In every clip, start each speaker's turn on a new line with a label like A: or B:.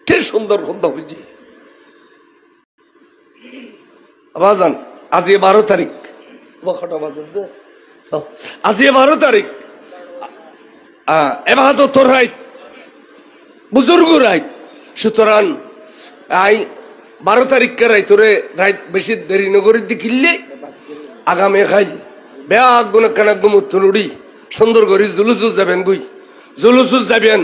A: কে সুন্দর কথা বুঝি বাজান আজ 12 তারিখ আজ 12 তারিখ এবাদত রাইত বুজুর্গ রাইত সুতরাং আই 12 তারিখকে রাইতরে রাইত বেশি দেরি নগরী দেখিলে আগামী খাইল বেয়া গুণ কানা গুমুত্তুনুড়ি সুন্দর করে জুলুস যাবেন গুই জুলুস যাবেন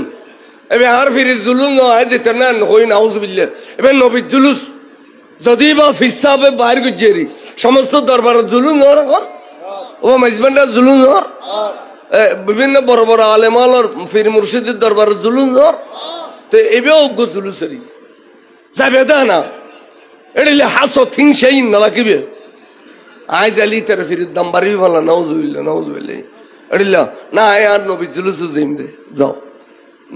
A: এবার আর ফিরে জুলুস নয় যেতে না হই নাউজুবিল্লাহ এবার নবীর জুলুস যদি বা ফিসাবে বাইর গুজেরি সমস্ত দরবারের জুলুস নর এখন ও মেজবানরা জুলুস নর বিভিন্ন বড় বড় আলেমালর ফির মুর্শিদের দরবারের জুলুস নর তো এবেও জুলুসেরি যাবে দা না এড়িলে হাসো থিং সেই না রাখিবে আজ আলি তার ফির দাম বাড়ি ভালো নাউজুবিল্লাহ এড়িলা না আর নবী জুলুস যাইম দে যাও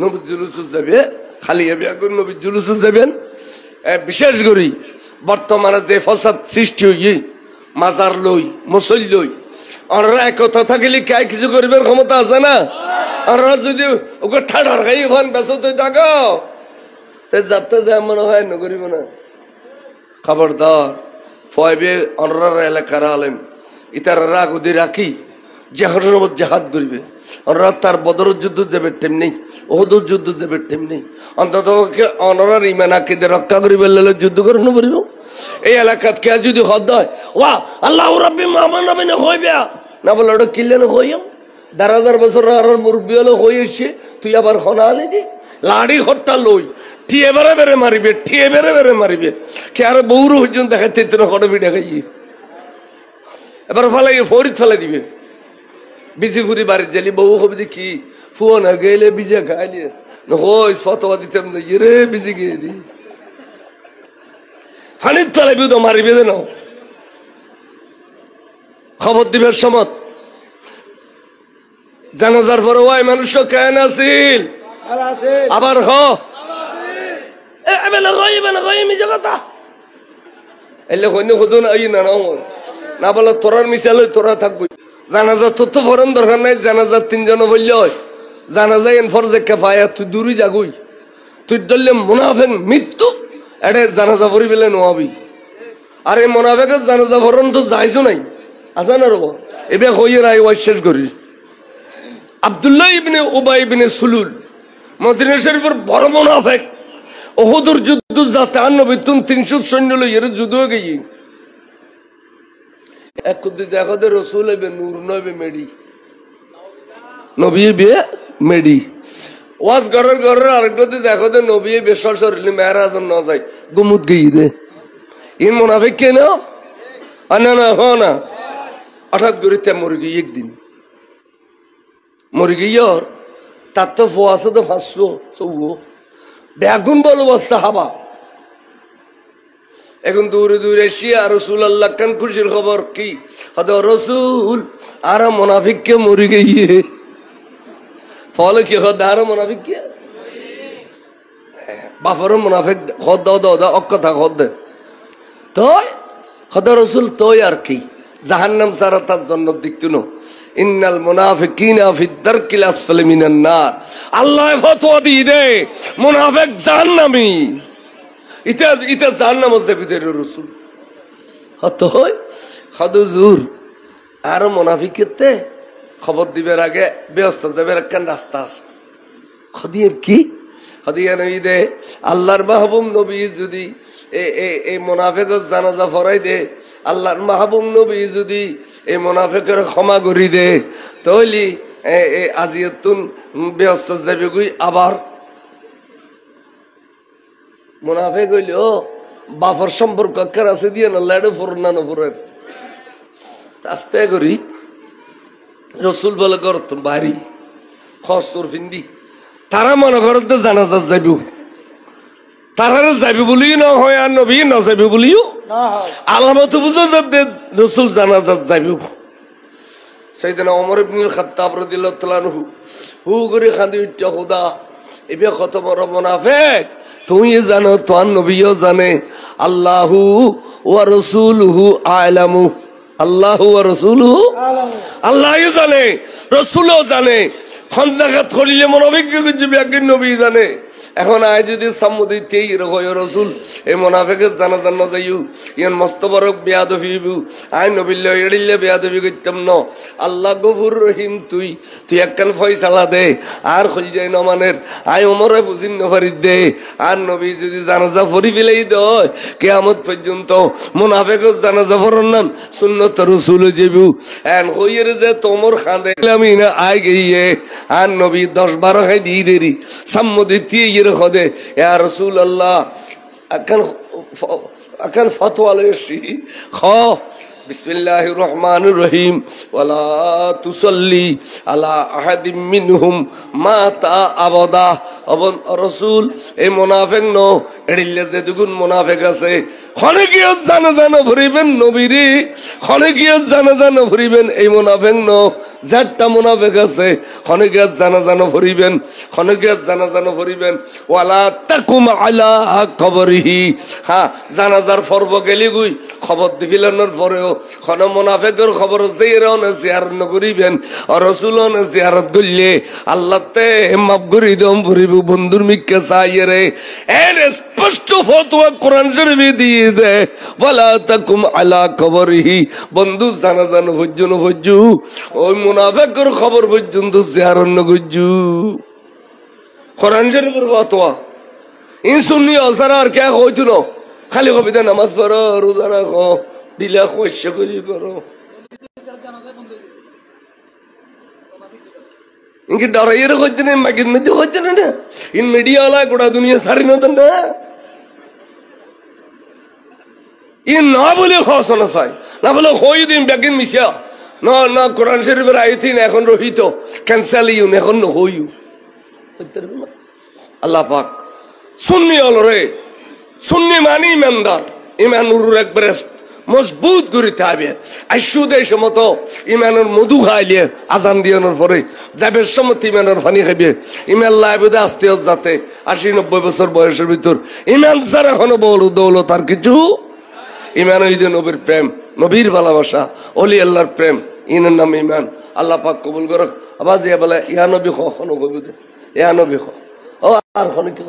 A: নবী জুলুস যাবে খালি এখন নবী জুলুস যাবেন বিশেষ করে বর্তমানে যে ফসাদ সৃষ্টি হই মাজার লই মুসল লই ওরা একথা থাকিলে কে কিছু করিবার ক্ষমতা আছে না ওরা যদি ওকে ঠাডার খাই ওখান ব্যস্ত থাকো যাতে যায় মনে হয় নগরিব না খবরদার ফয়বে অনরার এলাকার আলেম ইতার রাগ ওদের রাখি জেহাদ জেহাদ করবে ওরা তার বদর যুদ্ধ যাবে তেমনি ওহদুর যুদ্ধ যাবে তেমনি অন্তত অনরার ইমান আকিদে রক্ষা করিবে যুদ্ধ করে নবরিব এই এলাকাত কে যদি হদ হয় ওয়া আল্লাহ রাব্বি মুহাম্মদ নবী হইবে না বলে ওটা কিনলে না হইও ১০০০ বছর আর মুরব্বী হলো হয়ে এসছে তুই আবার হনালে দি লাড়ি হট্টা লই ঠিয়ে বেড়ে বেড়ে মারিবে ঠিয়ে বেড়ে বেড়ে মারিবে কে আর বৌরু হইজন দেখাতে হটে ভিড়ে খাই এবার ফেলাই ফরিদ ফেলাই দিবে বিজি ফুরি বাড়ির জালি বউ হবে কি ফোন গেলে বিজে খাইলে হইস ফতোয়া দিতাম না রে বিজি গিয়ে দি ফানির তলাবি তো মারিবে দেন খবর দিবের সমত জানাজার পরে ওই মানুষ কেন আসিল আবার না বলে তোরার মিশাল তোরা থাকবো জানাজা তোর তো ভরণ দরকার নাই জানাজার 3 জন বললে হয় জানাজা এনফর যে কেফায়া তুই দূরই যাগুই তুই ধরলে মুনাফেক মৃত্যু এটা জানাজা ভরি পেলে নোয়াবি আর এই মুনাফেকের জানাজা ভরণ তো যাইছো নাই আসা না রব এবার হইয়ে রায় শেষ করি আব্দুল্লাহ ইবনে উবাই ইবনে সুলুল মদিনা শরীফের বড় মুনাফেক ওহদুর যুদ্ধ যাতে আর নবী 300 সৈন্য লইয়ে যুদ্ধ গিয়ে এক দেখো দে রসুল হইবে নূর নইবে মেডি নবী বিয়ে মেডি ওয়াজ ঘরের ঘরের আরেকটা দেখো দে নবী বেসর শরীর মেহরাজ না যায় গুমুত গিয়ে দে ইন মুনাফিক কেন না না হ না হঠাৎ দূরিতে মরে গিয়ে একদিন মরে গিয়ে তার তো ফো আছে তো 500 বেগুন বলো বস্তা হাবা এখন দূরে দূরে এসিয়া রসুল আল্লাহ খান খুশির খবর কি রসুল আর মুনাফিক কে মরে গিয়ে ফলে কি হদ আর মুনাফিক কে বাপরও মুনাফিক হদ দা অকথা হদ তো হদ রসুল তো আর কি জাহান্নাম সারা তার জন্য দেখতো না ইন্নাল মুনাফিকিনা ফি দারকিল আসফালি মিনান নার আল্লাহ ফতোয়া দিয়ে দে মুনাফিক জাহান্নামী ইটা জাহান্নাম যাবে রসুল হত হয় হদুজুর আর মুনাফিকতে খবর দিবার আগে ব্যস্ত যাবে একখান রাস্তা আছে খদিয়ের কি খদিয়া নই দে আল্লাহর মাহবুব নবী যদি এই মুনাফিকের জানাজা পড়াই দে আল্লাহর মাহবুব নবী যদি এই মুনাফিকের ক্ষমা করি দে তাহলে আজিয়াতুন ব্যস্ত যাবে গই আবার মুনাফিক হইল বাফর সম্পর্ক কার আছে দিয়ে না লাড়ে ফোর না নফরের রাস্তা করি রসুল বলে কর তোর বাড়ি খসর ফিন্দি তারা মনে করতে জানাজা যাইব তারা যাইবে বলিও না হয় আর নবী না যাইবে বলিও আলামত বুঝো যাতে রসুল জানাজা যাইব সাইয়েদনা ওমর ইবনুল খাত্তাব রাদিয়াল্লাহু তাআলা আনহু হু করে কাঁদি উঠা খোদা এবে কত বড় মুনাফিক তুই জানো তোর নবীও জানে আল্লাহু ওয়া রাসূলুহু আ'লামু আল্লাহু ওয়া রাসূলুহু আল্লাহও জানে রাসূলও জানে খন্দকাত করিলে মুনাফিক যে একদিন নবী জানে এখন আয় যদি সাম্মদিতে হয় রসুল এই মোনাফেকের জানাজান না যাইও ইয়ান মস্ত বড় বেয়াদফিবু আয় নবিল্লা এড়িল্লে বেয়াদফি করতাম ন আল্লাহ গফুর রহিম তুই একখান ফয়সালা দে আর খুল যায় নমানের আয় ওমরে বুঝিন নফারি দে আর নবী যদি জানাজা ফরি ফেলেই দয় কেয়ামত পর্যন্ত মোনাফেকের জানাজা ফরন নান সুন্নত রসুল যাইবু এন হইয়ের যে তোমর খাঁদে আমি না আয় গিয়ে আর নবী 10-12 খাই দিয়ে দেরি সাম্মদিতে ইয়ের খদে ইয়া রসুল আল্লাহ আকান ফতোয়া লইছি খ বিসমিল্লাহির রহমানির রহিম ওয়ালা তুসাল্লি আলা আহাদিম মিনহুম মাতা আবাদা অবন রাসূল এই মুনাফিক ন এড়িলে যে দুগুণ মুনাফিক আছে খনে কি জানা ভরিবেন নবীরে খনে কি জানা ভরিবেন এই মুনাফিক ন যারটা মুনাফিক আছে খনে কি জানা ভরিবেন খনে কি জানা ভরিবেন ওয়ালা তাকুম আলা কবরিহি হ্যাঁ জানাজার পর্ব গেলি গুই খবর দিফিলানোর পরেও খন মুনাফিকের খবর জিয়ারত নকরিবেন আর রাসূল জিয়ারত করলে আল্লাহতে মাফ করি দম ভরিব বন্ধুর মিক্কে চাইরে এর স্পষ্ট ফতোয়া কোরআন শরীফে দিয়ে দে ওয়ালা তাকুম আলা কবরিহি বন্ধু জানাজা ভজ্জু ওই মুনাফিকের খবর পর্যন্ত জিয়ারত নগজু কোরআন শরীফের ফতোয়া ইন সুন্নি অলসারা আর কে হইতো না খালি কবিতা নামাজ পড়ো রোজা রাখো দিলা খোঁজ করি করো ইনকে ডরাইয়ের হচ্ছে না মাগির মধ্যে হচ্ছে না ইন মিডিয়া ওলা গোটা দুনিয়া সারি নতেন না ইন না বলে খস না চাই না বলে হই দিন ব্যাগিন মিশিয়া না কোরআন শরীফের আইতিন এখন রহিত ক্যান্সেল ইউন এখন হইউ আল্লাহ পাক সুন্নি হল রে সুন্নি মানি ইমানদার ইমানুর একবারে মজবুত করিতে হবে আইসুদের সমত ইমানের মধু খাইলে আজান দিয়ানোর পরে যাবে সমত ইমানের পানি খাইবে ইমান লাইবে আসতে যাতে 80-90 বছর বয়সের ভিতর ইমান ছাড়া এখনো দৌলত আর কিছু ইমান ওই যে নবীর প্রেম নবীর ভালোবাসা অলি আল্লাহর প্রেম ইনের নাম ইমান আল্লাহ পাক কবুল করক আবার যে বলে ইয়া নবী খন কবি দে ইয়া নবী খ ও আর খন কি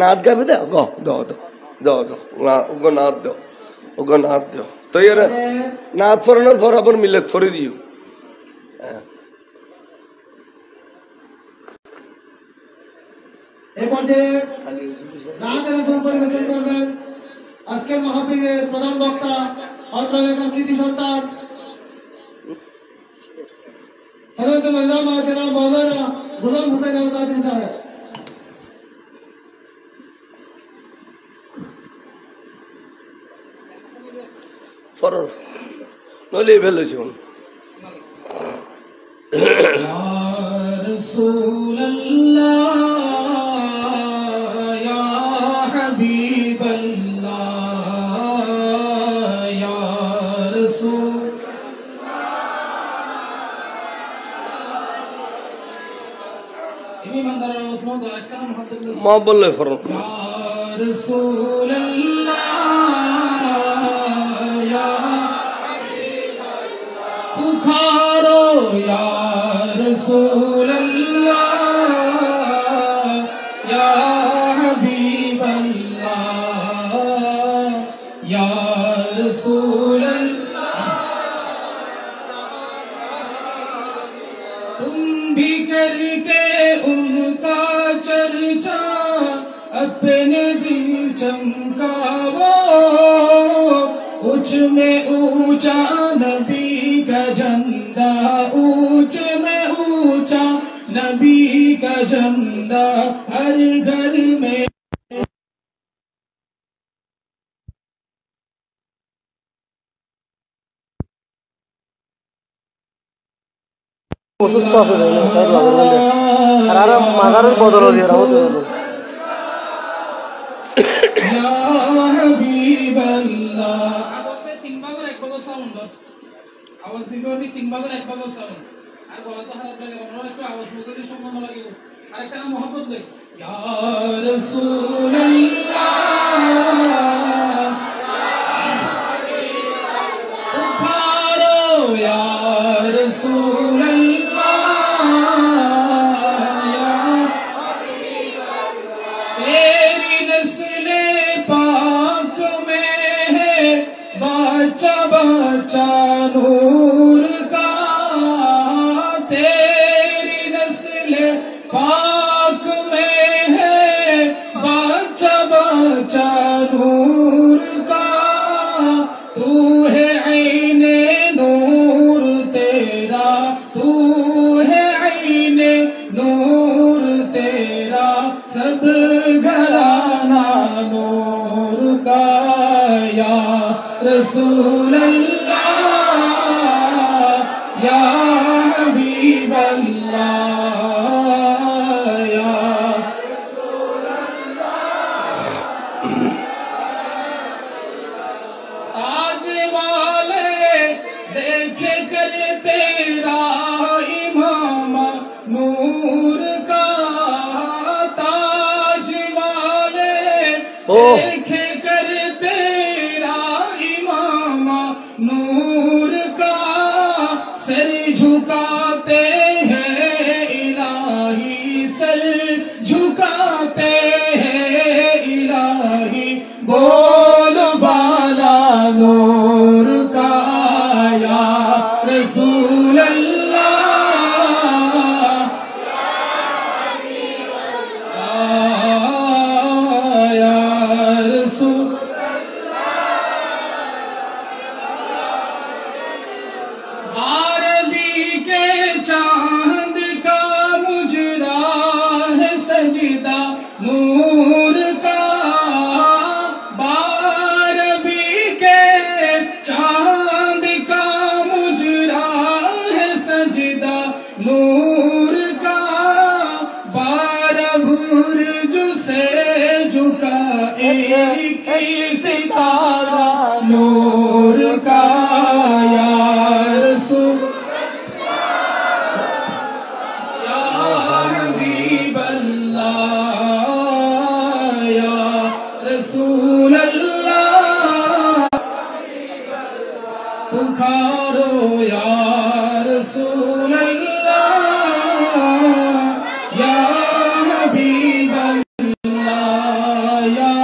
A: নাচ গাবে দে গ দ নাচ দাও ওগো নাচ দাও তো এর নাচ ফরানোর পর আবার মিলে ফরে দিও
B: আজকের মাহফিলের প্রধান বক্তা অত্র কৃতি সন্তান হযরত আল্লামা জনাব মাওলানা গোলাম হুসাইন আহমদ কাদরি সাহেব
A: ফরর নলে বেলছুন
B: ইয়া রাসূলুল্লাহ ইয়া হাবিবাল্লাহ ইয়া রাসূল ইনি মন্দার ওসমান দরকার মোহাম্মদ
A: মা বললে ফরর
B: ইয়া রাসূলুল্লাহ पुकारो या रसूल अल्लाह या हबीब अल्लाह या रसूल अल्लाह तुम भी करके उनका चर्चा अपने दिल चमकावो ऊंच में ऊंचा नबी का झंडा ऊंच में ऊंचा नबी का झंडा हर घर में আওয়াজ দিবে আমি 3 ভাগের 1 ভাগ সাউন্ড আর গলা তো খারাপ লাগে আমরা একটু আওয়াজ বদলে সম্মান লাগে আর একটা মোহাম্মদ লে ইয়া রাসূলুল্লাহ পুকারো ইয়া রাসূলুল্লাহ ইয়া হাবিবাল্লাহ तेरी नस्ले पाक में है बच्चा बच्चा नूर का, तेरी नस्ले पाक में है बच्चा बच्चा नूर का। तू है ऐने नूर तेरा, तू है ऐने नूर तेरा, सब घराना नूर का। या रसूल अल्लाह या हबीब अल्लाह या रसूल अल्लाह। ताज वाले देखे कर तेरा इमाम नूर का, ताज वाले देखे कर तेरा इमाम नूर का। सर झुकाते हैं इलाही, सर झुकाते हैं इलाही, बोल बाला नूर का। या रसूल अल्लाह या रसूल। बारहवीं के चांद का मुजरा है सजदा नूर का, बारहवीं के चांद का मुजरा है सजदा नूर का। बारह बुर्ज से झुका एक सितारा नूर का। या रसूल या हबीब अल्लाह या रसूल अल्लाह। पुकारो या रसूल अल्लाह या हबीब अल्लाह या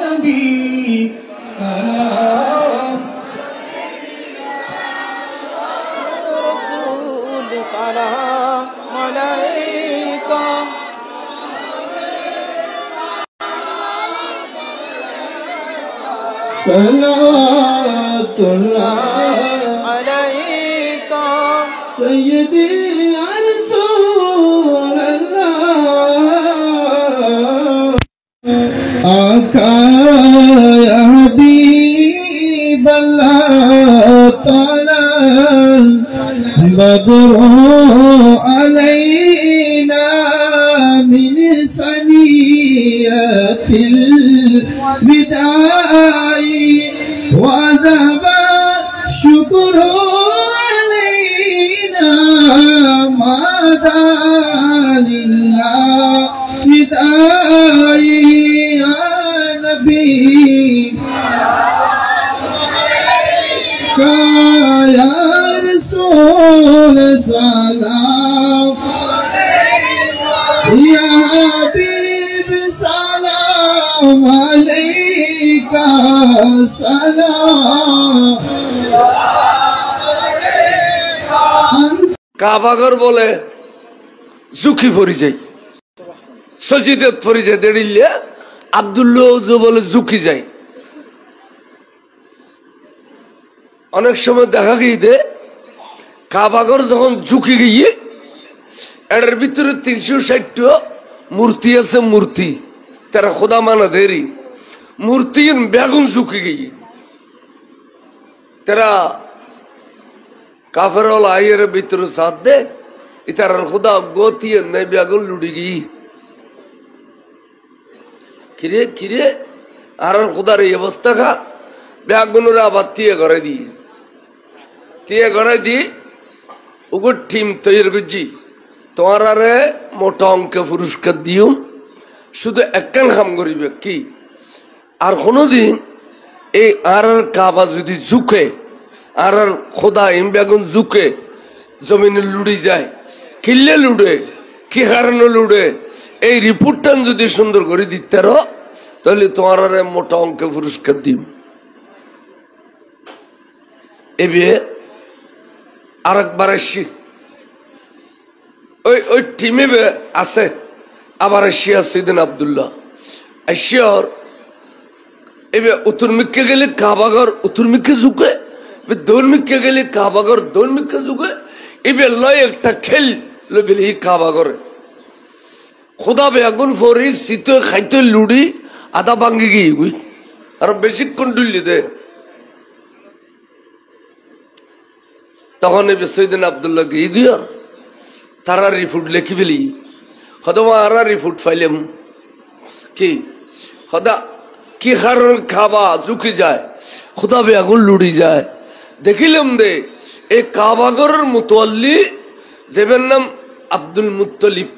B: नबी सलाम।
C: रसूल सलाम अलैका।
D: सलातुल्लाह
C: अलैका
D: सय्यदी या रसूल अल्लाह। आका या हबीब अल्लाह ताला बदरो अलैना मिन सनियतिल विदाई वज़ब शुक्रो अलैना मादा लिल्लाह विदाई या नबी का या रसूल सलाम या हबीब सलाम अलैका सलाम।
A: কাবাগর বলে ঝুঁকি পড়ি যাই, সজিদত পড়ি যায় দেড়িলে, আব্দুল্লাহ বলে ঝুঁকি যায়। অনেক সময় দেখা গিয়ে কাবাগর যখন ঝুঁকি গিয়ে এটার ভিতরে 360টা মূর্তি আছে, মূর্তি তারা খোদা মানা দেরি মূর্তি বেগুন ঝুঁকি গিয়ে তারা কাফের আইয়ের ভিতরে সাথ দে ইতার খোদা গতি নেই বেগুন লুড়ি গিয়ে কিরে কিরে আর খোদার এই অবস্থা খা বেগুনের আবার তিয়ে ঘরে দিয়ে ওগুর টিম তৈরি করছি তোমার আরে মোটা অঙ্কে পুরস্কার দিও, শুধু একখান কাম করিবে কি আর কোনদিন এই আর কাবা যদি ঝুঁকে আর খোদা এম বেগুন ঝুঁকে জমিনে লুড়ি যায়, কিল্লে লুড়ে কি কারণে লুড়ে এই রিপোর্টটা যদি সুন্দর করে দিতে তাহলে তোমার মোটা অঙ্কে পুরস্কার দিব। এবে আরেকবার আসছি ওই টিমে আছে আবার আসিয়া সৈদিন আব্দুল্লাহ আসিয়ার এবার উত্তর মিক্কে গেলে কাবাগর উত্তর মিক্কে ঝুঁকে দোল মিক্কে গেলে কাবাগর দোল মিক্কে ঝুঁকে এবার লয় একটা খেল লেবেলি কাবাগরে খোদা বেগুন ফরি শীত খাইতে লুড়ি আদা ভাঙ্গি গিয়ে গুই আর বেশিক্ষণ ডুললি দে। তখন এবার সৈদিন আব্দুল্লাহ গিয়ে গিয়ে তারা রিপোর্ট লেখি ফেলি খদমা আরা রিপোর্ট ফাইলাম কি খদা কি কারণ খাবা ঝুঁকি যায় খোদা বেগুন লুড়ি যায় দেখিলাম দে এই কাবাগরের মুতোয়াল্লি যেবের নাম আব্দুল মুত্তলিব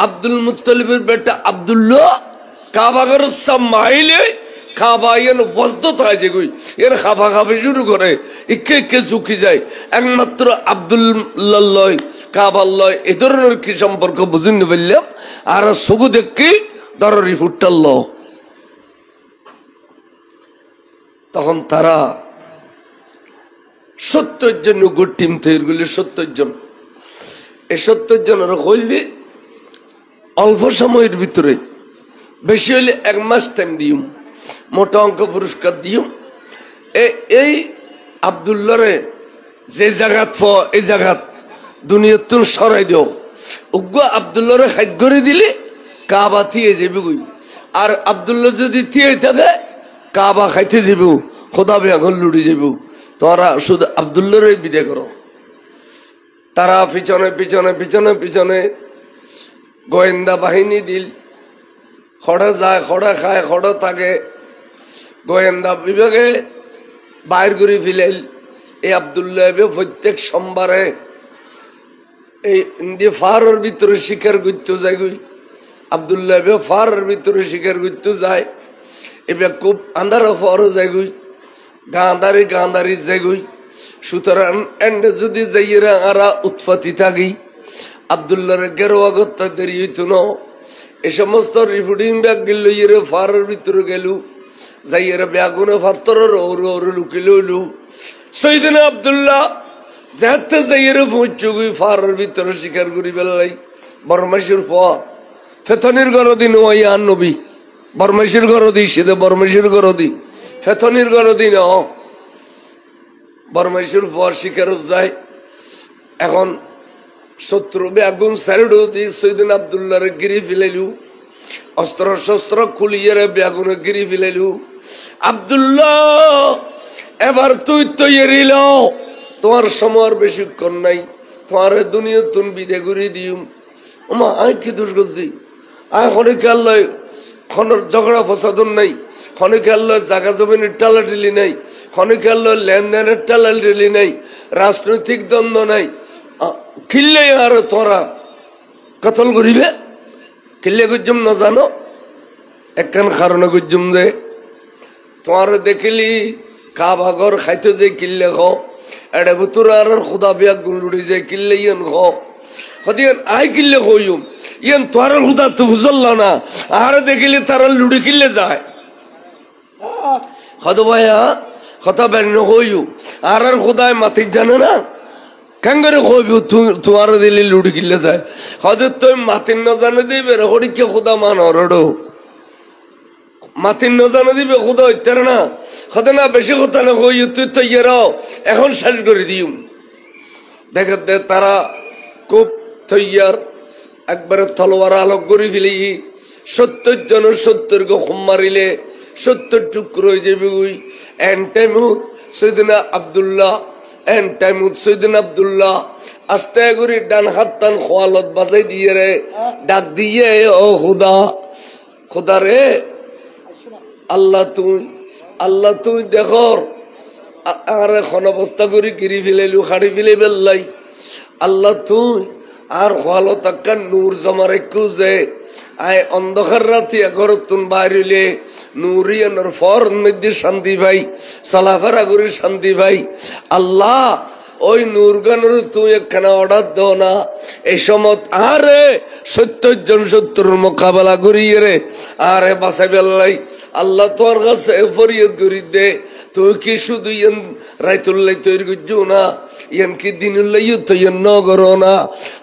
A: আব্দুল মুত্তলিবের বেটা আব্দুল্লাহ কাবাগরের সব মাইলে খাবা এর বস্তত হয় যে গুই এর খাবা খাবে শুরু করে ইকে ইকে ঝুঁকি যায় একমাত্র আব্দুল্লাহ কাবাল্লাহ এ ধরনের কি সম্পর্ক বুঝিনি বললাম আর সগু দেখি ধরো রিপোর্টটা ল। তখন তারা 70 জন টিম তৈরি করলে 70 জন এই 70 জনের হইলে অল্প সময়ের ভিতরে বেশি হইলে 1 মাস টাইম দিম মোটা অঙ্ক পুরস্কার দিম। এই আব্দুল্লাহরে যে জায়গাত এই জায়গাত দুনিয়ার তুন সরাই দিও উগ্র আব্দুল্লাহরে খাদ্য করে দিলে কাবা থিয়ে যাবে গুই আর আব্দুল্লাহ যদি থিয়ে থাকে কাবা খাইতে যাব খোদা বেগুন লুড়ি যাব তোরা শুধু আব্দুল্লাহরে বিদায় করো। তারা পিছনে পিছনে পিছনে পিছনে গোয়েন্দা বাহিনী দিল খড়া যায় খড়া খায় খড়া থাকে গোয়েন্দা বিভাগে বাইর করে ফেলেল। এই আব্দুল্লাহ প্রত্যেক সোমবারে এই ফারের ভিতরে শিকার করতে যায় গুই আব্দুল্লাহ ফারের ভিতরে শিকার করতে যায় এবার খুব আন্ধার ফরও যায় গুই গাঁদারি গাঁদারি যায় গুই সুতরাং এন্ডে যদি যাইয়েরা আরা উৎপাতি থাকি আব্দুল্লাহর গেরোয়া গত্তা দেরি হইত ন এ সমস্ত রিপোর্টিং ব্যাগ গেল ইয়ে ফারের ভিতরে গেল যাইয়েরা ব্যাগুনে ফাত্তরের ওরে ওরে লুকিল হইলু সৈদিন আব্দুল্লাহ যাতে যাইয়েরা পৌঁছু গুই ফারের ভিতরে শিকার করি বেলাই বরমাসির ফেথনির গরদিন ওই আন নবী বরমাসির গরদি সেদে বরমাসির গরদি ফেথনির গরদি ন বরমাসির পর শিকার যায়। এখন শত্রু বেগুন সাইডও দিয়ে সৈদিন আব্দুল্লাহরে গিরি ফেলাইলু অস্ত্র শস্ত্র খুলিয়ে বেগুনে গিরি ফেলাইলু। আব্দুল্লাহ এবার তুই তৈরি লও তোমার সময় বেশিক্ষণ নাই তোমার দুনিয়া তুন বিদে ঘুরিয়ে দিম। ওমা আই কি দোষ করছি আয় খনিকে আল্লাহ ঝগড়া ফসাদন নাই খনিকে আল্লাহ জাগা জমিনের টালাটিলি নাই খনিকে আল্লাহ লেনদেনের টালাটিলি নাই রাজনৈতিক দ্বন্দ্ব নাই কিল্লে আর তোরা কতল করিবে কিল্লে গুজম না জানো একখান কারণে গুজম দে তোমার দেখিলি কাবাগর খাইতে যে কিল্লে খ এটা ভিতরে আর খুদা বিয়া গুলুড়ি যে কিল্লে ইয়েন খ হদিয়ান আই কিল্লে কইম ইয়েন তোর খুদা তো বুঝল না আর দেখিলি তারা লুড়ি কিল্লে যায় হদ ভাইয়া কথা বেন কইউ আর খুদায় মাতিক জানে না কেঙ্গরে কইব তোমার দিলে লুড়ি কিল্লে যায় হদের তুই মাতিন না জানে দিবে হরি কে খুদা মান অরডো মাতিন না জানে দিবে খুদা হইতার না হদে না বেশি কথা না কই তুই তো ইয়েরাও এখন শেষ করে দিম। দেখে দে তারা খুব তৈয়ার একবারে তলোয়ার আলোক করে ফেলি 70 জন 70 গো খুম মারিলে 70 টুকরো হয়ে যাবে ওই এন টাইমুত সৈদিনা আব্দুল্লাহ এন টাইমুত সৈদিনা আব্দুল্লাহ আস্তে করে ডান হাত টান খোয়ালত বাজাই দিয়ে রে ডাক দিয়ে ও খুদা খুদা রে আল্লাহ তুই দেখো আর এখন অবস্থা করে গিরি ফেলাইলু খাড়ি ফেলে বেললাই আল্লাহ তুই আর হলো তাক্কা নূর জমা রেখু যে আয় অন্ধকার রাতে ঘর তুন বাইরে নূরিয়ানোর ফর মধ্যে শান্তি ভাই চলাফেরা করে শান্তি ভাই আল্লাহ ওই নূরগানের তুই একখানা অর্ডার দাও না এই সময় আরে 70 জন শত্রুর মোকাবেলা করিয়ে রে আরে বাসাই বেলাই আল্লাহ তোর কাছে ফরিয়াদ করি দে তুই কি শুধু ইয়ান রাইতুল্লাহ তৈরি করছো না ইয়ান কি দিনুল্লাহ তৈরি নগর না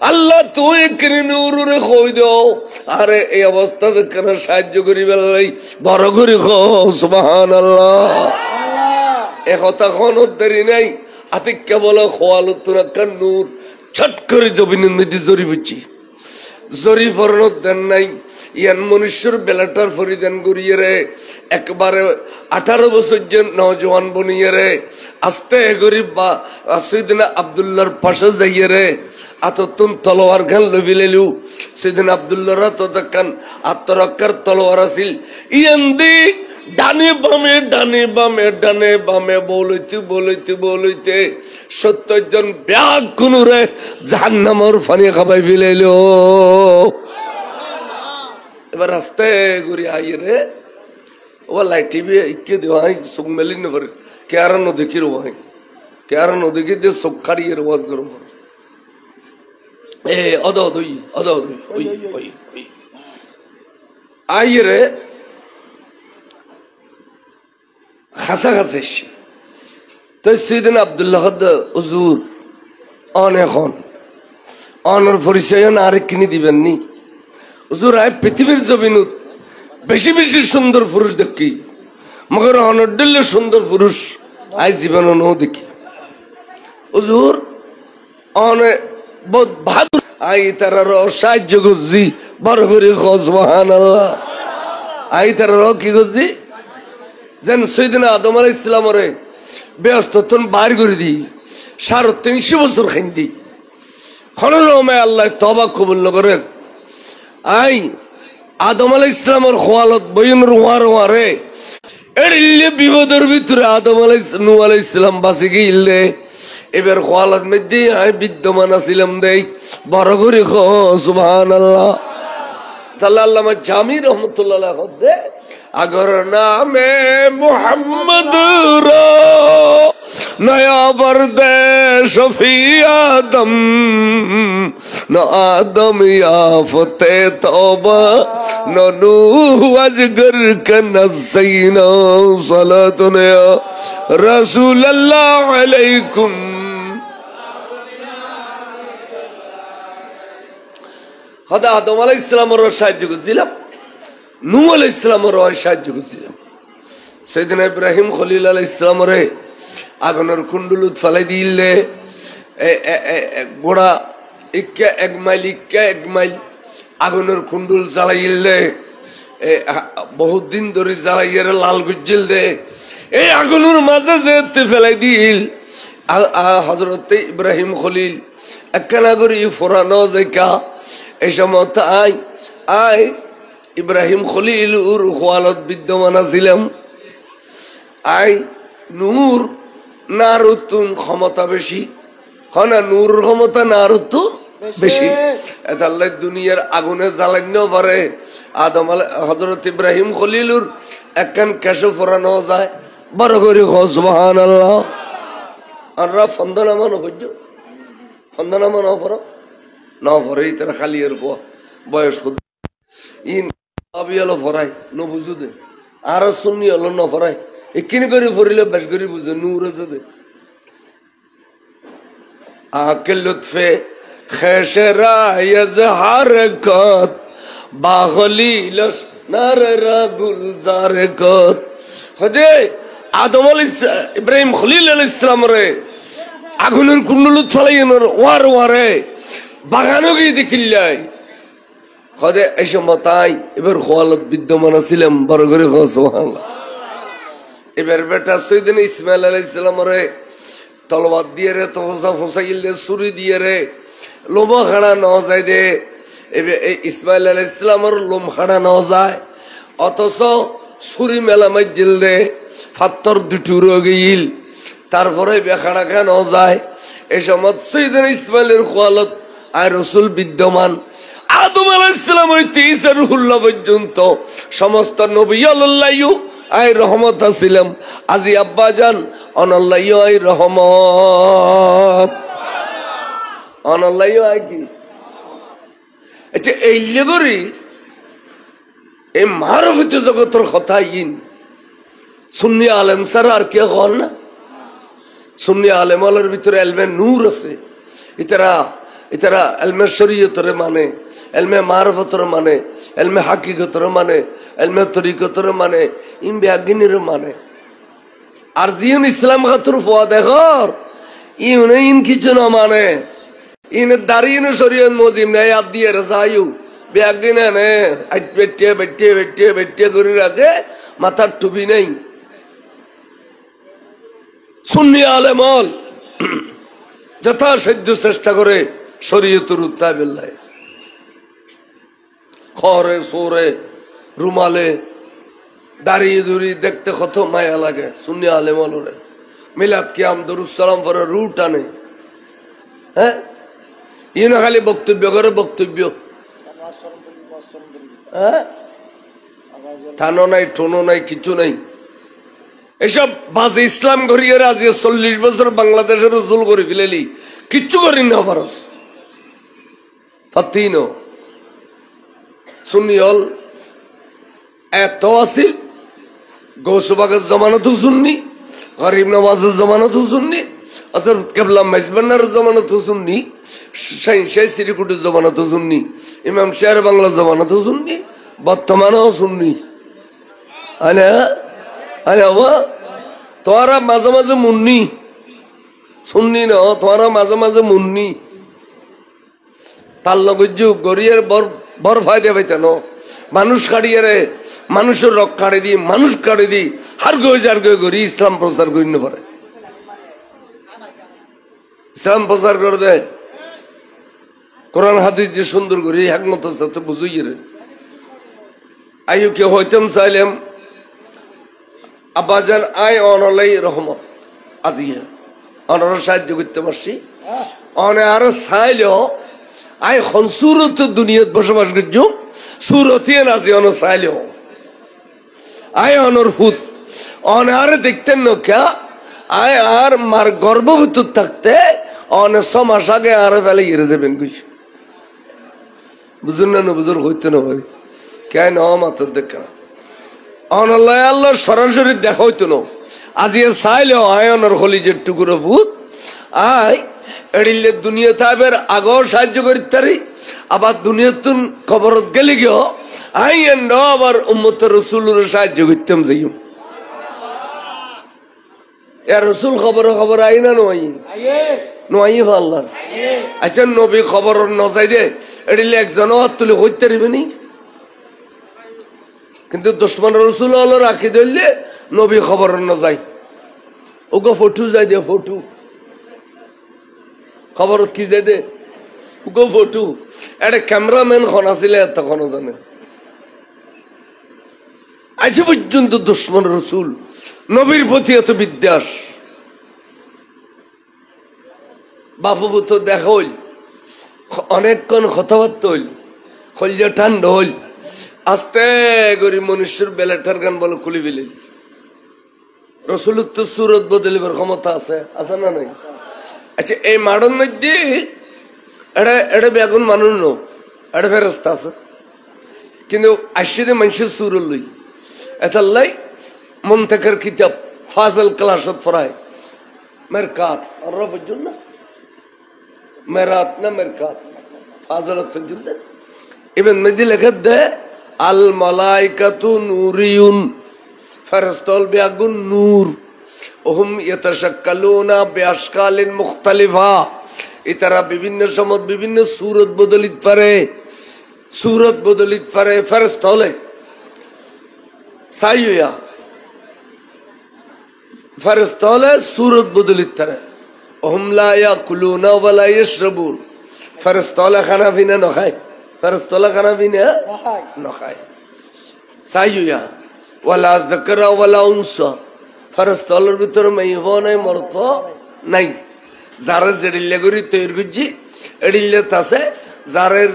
A: আল্লাহ তুই এখানে নূরে কই দাও আরে এই অবস্থা কেন সাহায্য করি বেলাই বড় করে খো সুবহানাল্লাহ একথা কোন দেরি নাই আতিক্কা বলো খোয়ালো তোরা নূর ছট করে জমিনের মধ্যে জরি বুঝছি জরি ফরনত দেন নাই ইয়ান মনুষ্যর বেলাটার ফরিদান করিয়ে রে একবারে 18 বছর যে নজওয়ান বনিয়ে রে আস্তে গরিব বা সৈয়দনা আব্দুল্লাহর পাশে যাইয়ে রে আততুন তলোয়ার গান লবিলেলু সৈয়দনা আব্দুল্লাহর ততকান আত্মরক্ষার তলোয়ার আছিল ইয়ান্দি ডানে বামে ডানে বামে ডানে বামে বলইতে বলইতে বলইতে 70 জন ব্যাগ কুনুরে জাহান্নামের পানি খাবাই ফেলাইল এবার রাস্তায় ঘুরে আইয়ে রে ও লাইটি বি ইকে দেওয়াই সুখ মেলি না পারে কেয়ারা নদী কি রোয়াই কেয়ারা নদী কি দিয়ে সুখ খাড়িয়ে রোয়াজ গরম এ অদই ওই আইয়ে রে খাসা খাসা এসছে তো সৈয়দনা আব্দুল্লাহ হুজুর অন এখন অনর পরিচয় না আরেক কিনে দিবেন নি হুজুর আয় পৃথিবীর জমিনত বেশি বেশি সুন্দর পুরুষ দেখি মগর অনর দিল্লি সুন্দর পুরুষ আয় জীবন ন দেখি হুজুর অনে বহুত বাহাদুর আই তার সাহায্য করছি বড় করে সুবহানাল্লাহ আই তার কি করছি যেন সৈয়দনা আদম আলাইহিস সালামরে ব্যস্ত তন বার করে দি 350 বছর খাইন দি খনরমে আল্লাহ তওবা কবুল করেন আই আদম আলাইহিস সালামের খোয়ালত বয়নুর ওয়ারে এরিলে বিপদের ভিতরে আদম নূহ আলাইহিস সালাম বাঁচি গিলে এবার খোয়ালত মধ্যে আই বিদ্যমান ছিলাম দেই বড় করে সুবহানাল্লাহ তাহলে আল্লামা জামি রহমতুল্লাহ আলাইহি হদে अगर नामे मोहम्मद रो नया बरदे शफी आदम न आदम याफते तौबा न नूह अजगर का नसीना सलातुन या रसूल अल्लाह अलैकुम खुदा आदम अलैहिस सलाम रो साहाय्य করছিলাম নূহ আলাইহিস সালামের সাহায্য করছিলাম সৈয়দনা ইব্রাহিম খলিল আলাইহিস সালামরে আগুনের কুণ্ডুলুত ফেলাই দিলে গোড়া ইক্কা 1 মাইল আগুনের কুণ্ডুল জ্বালাইলে বহুত দিন ধরে জ্বালাইয়ের লাল গুজ্জিল দে এই আগুনের মাঝে যেতে ফেলাই দিল হযরত ইব্রাহিম খলিল একখানা করে ফোরানো জায়গা এই সময় আই ইব্রাহিম খলিল উর খোয়ালত বিদ্যমান ছিলাম আই নূর নারুতুন ক্ষমতা বেশি হনা নূর ক্ষমতা নারুতুন বেশি আল্লাহ দুনিয়ার আগুনে জ্বালান্য পারে আদম হযরত ইব্রাহিম খলিলুর একখান কেশো ফোরানো যায় বড় করে সুবহানাল্লাহ আররা ফন্দনা মন হইছো ফন্দনা মন না পরে তারা খালি এর বয়স ইন আবিয়ালো ফরাই ন বুঝু দে আর সুন্নি হলো ন ফরাই একিনি করে ফরিলে বেশ করে বুঝে নূর আছে দে আকে লুৎফে খেশরা ইজহারকত বাখলিলস নাররা গুলজারকত খদে আদম ইব্রাহিম খলিল আলাইহিস সালাম রে আগুনের কুণ্ডুলুত ছলাইনোর ওয়ারে বাগানো গিয়ে দেখিলাই খদে এই সময় তাই এবার খোয়ালত বিদ্যমান ছিলাম বড় করে সুবহানাল্লাহ এবার বেটা সৈয়দনা ইসমাইল আলাইহিস সালাম রে তলবাদ দিয়ে রে তফসা ফসাইল দে ছুরি দিয়ে রে লোম খাড়া ন যায় দে এই ইসমাইল আলাইহিস সালামের লোম খাড়া ন যায় অথচ ছুরি মেলা মাইজিল দে ফাত্তর দুটুর গইল তারপরে বেখাড়া খা ন যায় এই সময় সৈয়দনা ইসমাইলের খোয়ালত আর রাসূল বিদ্যমান আদম আলাইহিস সালাম হইতে ঈসা রুহুল্লাহ পর্যন্ত সমস্ত নবী আল্লাহ আই রহমত আসিলাম আজি আব্বা জান অনল্লাইও আই রহমত অনল্লাইও আই কি আচ্ছা এই লেগরি এই মারফিত জগতের কথা ইন সুন্নি আলেম সারা আর কে কর না সুন্নি আলেমালের ভিতরে এলমে নূর আছে ইতারা এলমে শরীয়তরে মানে এলমে মারফতরে মানে এলমে হাকিকতরে মানে এলমে তরিকতরে মানে ইন বেআগিনির মানে আর জিন ইসলাম খাতুর ফোয়া দেখর ইন কিছু না মানে ইন দাঁড়িয়ে শরীয়ত মজিম নেই আদ দিয়ে রেসায়ু বেআগিনে নে বেটে বেটে বেটে বেটে করে রাখে মাথার টুপি নেই সুন্নি আলেমল যথাসাধ্য চেষ্টা করে শরীয়তের উত্তায় বেল্লায় খরে সোরে রুমালে দাঁড়িয়ে দুড়ি দেখতে কত মায়া লাগে সুন্নি আলেমলরে মিলাদ কিয়াম দরুদ সালাম পরে রু টানে হ্যাঁ ইনো খালি বক্তব্য করে বক্তব্য হ্যাঁ টানো নাই টোনো নাই কিছু নাই এসব বাজে ইসলাম ঘুরিয়ে রাজি 40 বছর বাংলাদেশের রসুল করে ফেলেলি কিচ্ছু করি না পারস পাতিন সুন্নি হল এত আসিল গৌসবাগের জমানত সুন্নি গরিব নওয়াজের জমানত সুন্নি আসর কেবলা মেজবান্নার জমানত সুন্নি শাহ শ্রীকুটির জমানত সুন্নি ইমাম শের বাংলার জমানত সুন্নি বর্তমানেও সুন্নি আনে আরে তোরা মাঝে মাঝে মুন্নি শুননি না তোরা মাঝে মাঝে মুন্নি তার লজ্জু গড়িয়ার বর ফায়দা পাইতে ন মানুষ কাড়িয়ে রে মানুষের রক কাড়ে দি মানুষ কাড়ে দি হার গই গড়ি ইসলাম প্রচার করি না পারে ইসলাম প্রচার করে দে কোরআন হাদিস যে সুন্দর করি একমত সাথে বুঝুই রে আইও কে হইতাম চাইলাম আব্বাজান আয় অনলাই রহমত আজিয়া অনর সাহায্য করতে পারছি অনে আরো চাইলেও আয় খন সুরত দুনিয়াত বসবাস করছ সুরতীয় নাজি অন চাইলেও আয় অনর ফুত অনে আরে দেখতেন না কে আয় আর মার গর্ভবতী থাকতে অনে 6 মাস আগে আরে ফেলে ইয়ে যাবেন কিছু বুঝুন না বুঝুর হইতে না ভাই কেন মাত্র দেখা অনল্লাহ আল্লাহ সরাসরি দেখা হইতো না আজি চাইলে আয়নের হলিজের টুকুরো ভূত আয় এড়িলে দুনিয়া তাইবের আগর সাহায্য করিতে পারি আবার দুনিয়াতুন খবরত গেলে গিয়ে আই এন্ড আবার উম্মতের রসুলের সাহায্য করতাম যাই রসুল খবর আই না নয় নয় আল্লাহ আচ্ছা নবী খবর নজাই দে এড়িলে একজনও হাত তুলে হইতে পারিবে নি কিন্তু দুশ্মন রসুল হলো রাখি ধরলে নবী খবর না যায় ওগো ফটো যাই দে ফটো খবর কি যাই দে ওগো ফটো একটা ক্যামেরাম্যান খন আসলে তখন জানে আজ পর্যন্ত দুশ্মন রসুল নবীর প্রতি এত বিদ্বেষ বাপু তো দেখা হইল অনেকক্ষণ কথাবার্তা হইল খলজা ঠান্ডা হইল আস্তে করি মনুষ্যের বেলাটার গান বলে খুলি বিলি রসুলের তো সুরত বদলিবার ক্ষমতা আছে আছে না নাই আচ্ছা এই মাড়ন মধ্যে এটা বেগুন মানুষ নো এটা ফেরস্তা আছে কিন্তু আসছে মানুষের সুর লই এটার লাই মন্তেকের কিতাব ফাজল ক্লাসত ফরায় মেরকাত আর জন্য মেরাত না মেরকাত ফাজলত জন্য ইবেন মধ্যে লেখা দেয় আল মালাইকাতু নূরিয়ুন ফেরেশতাল বেআগুন নূর ওহুম ইয়াতাশাক্কালুনা বিআশকালিন মুখতালিফা ইতারা বিভিন্ন সময় বিভিন্ন সূরত বদলিত পারে ফেরেশতালে সাইয়া ফেরেশতালে সূরত বদলিত পারে ওহুম লা ইয়াকুলুনা ওয়া লা ইয়াশরাবুন ফেরেশতালে খানা পিনা না খায় ফেরেশতালে খানা পিনা না খায় সাইয়া ওয়ালা যাকরা ওয়ালা উনসা ফেরেশতালের ভিতরে মাইবা নাই মর্ত নাই যারা জেডিল্লা করি তৈরি করছি এডিল্লা তাছে যারের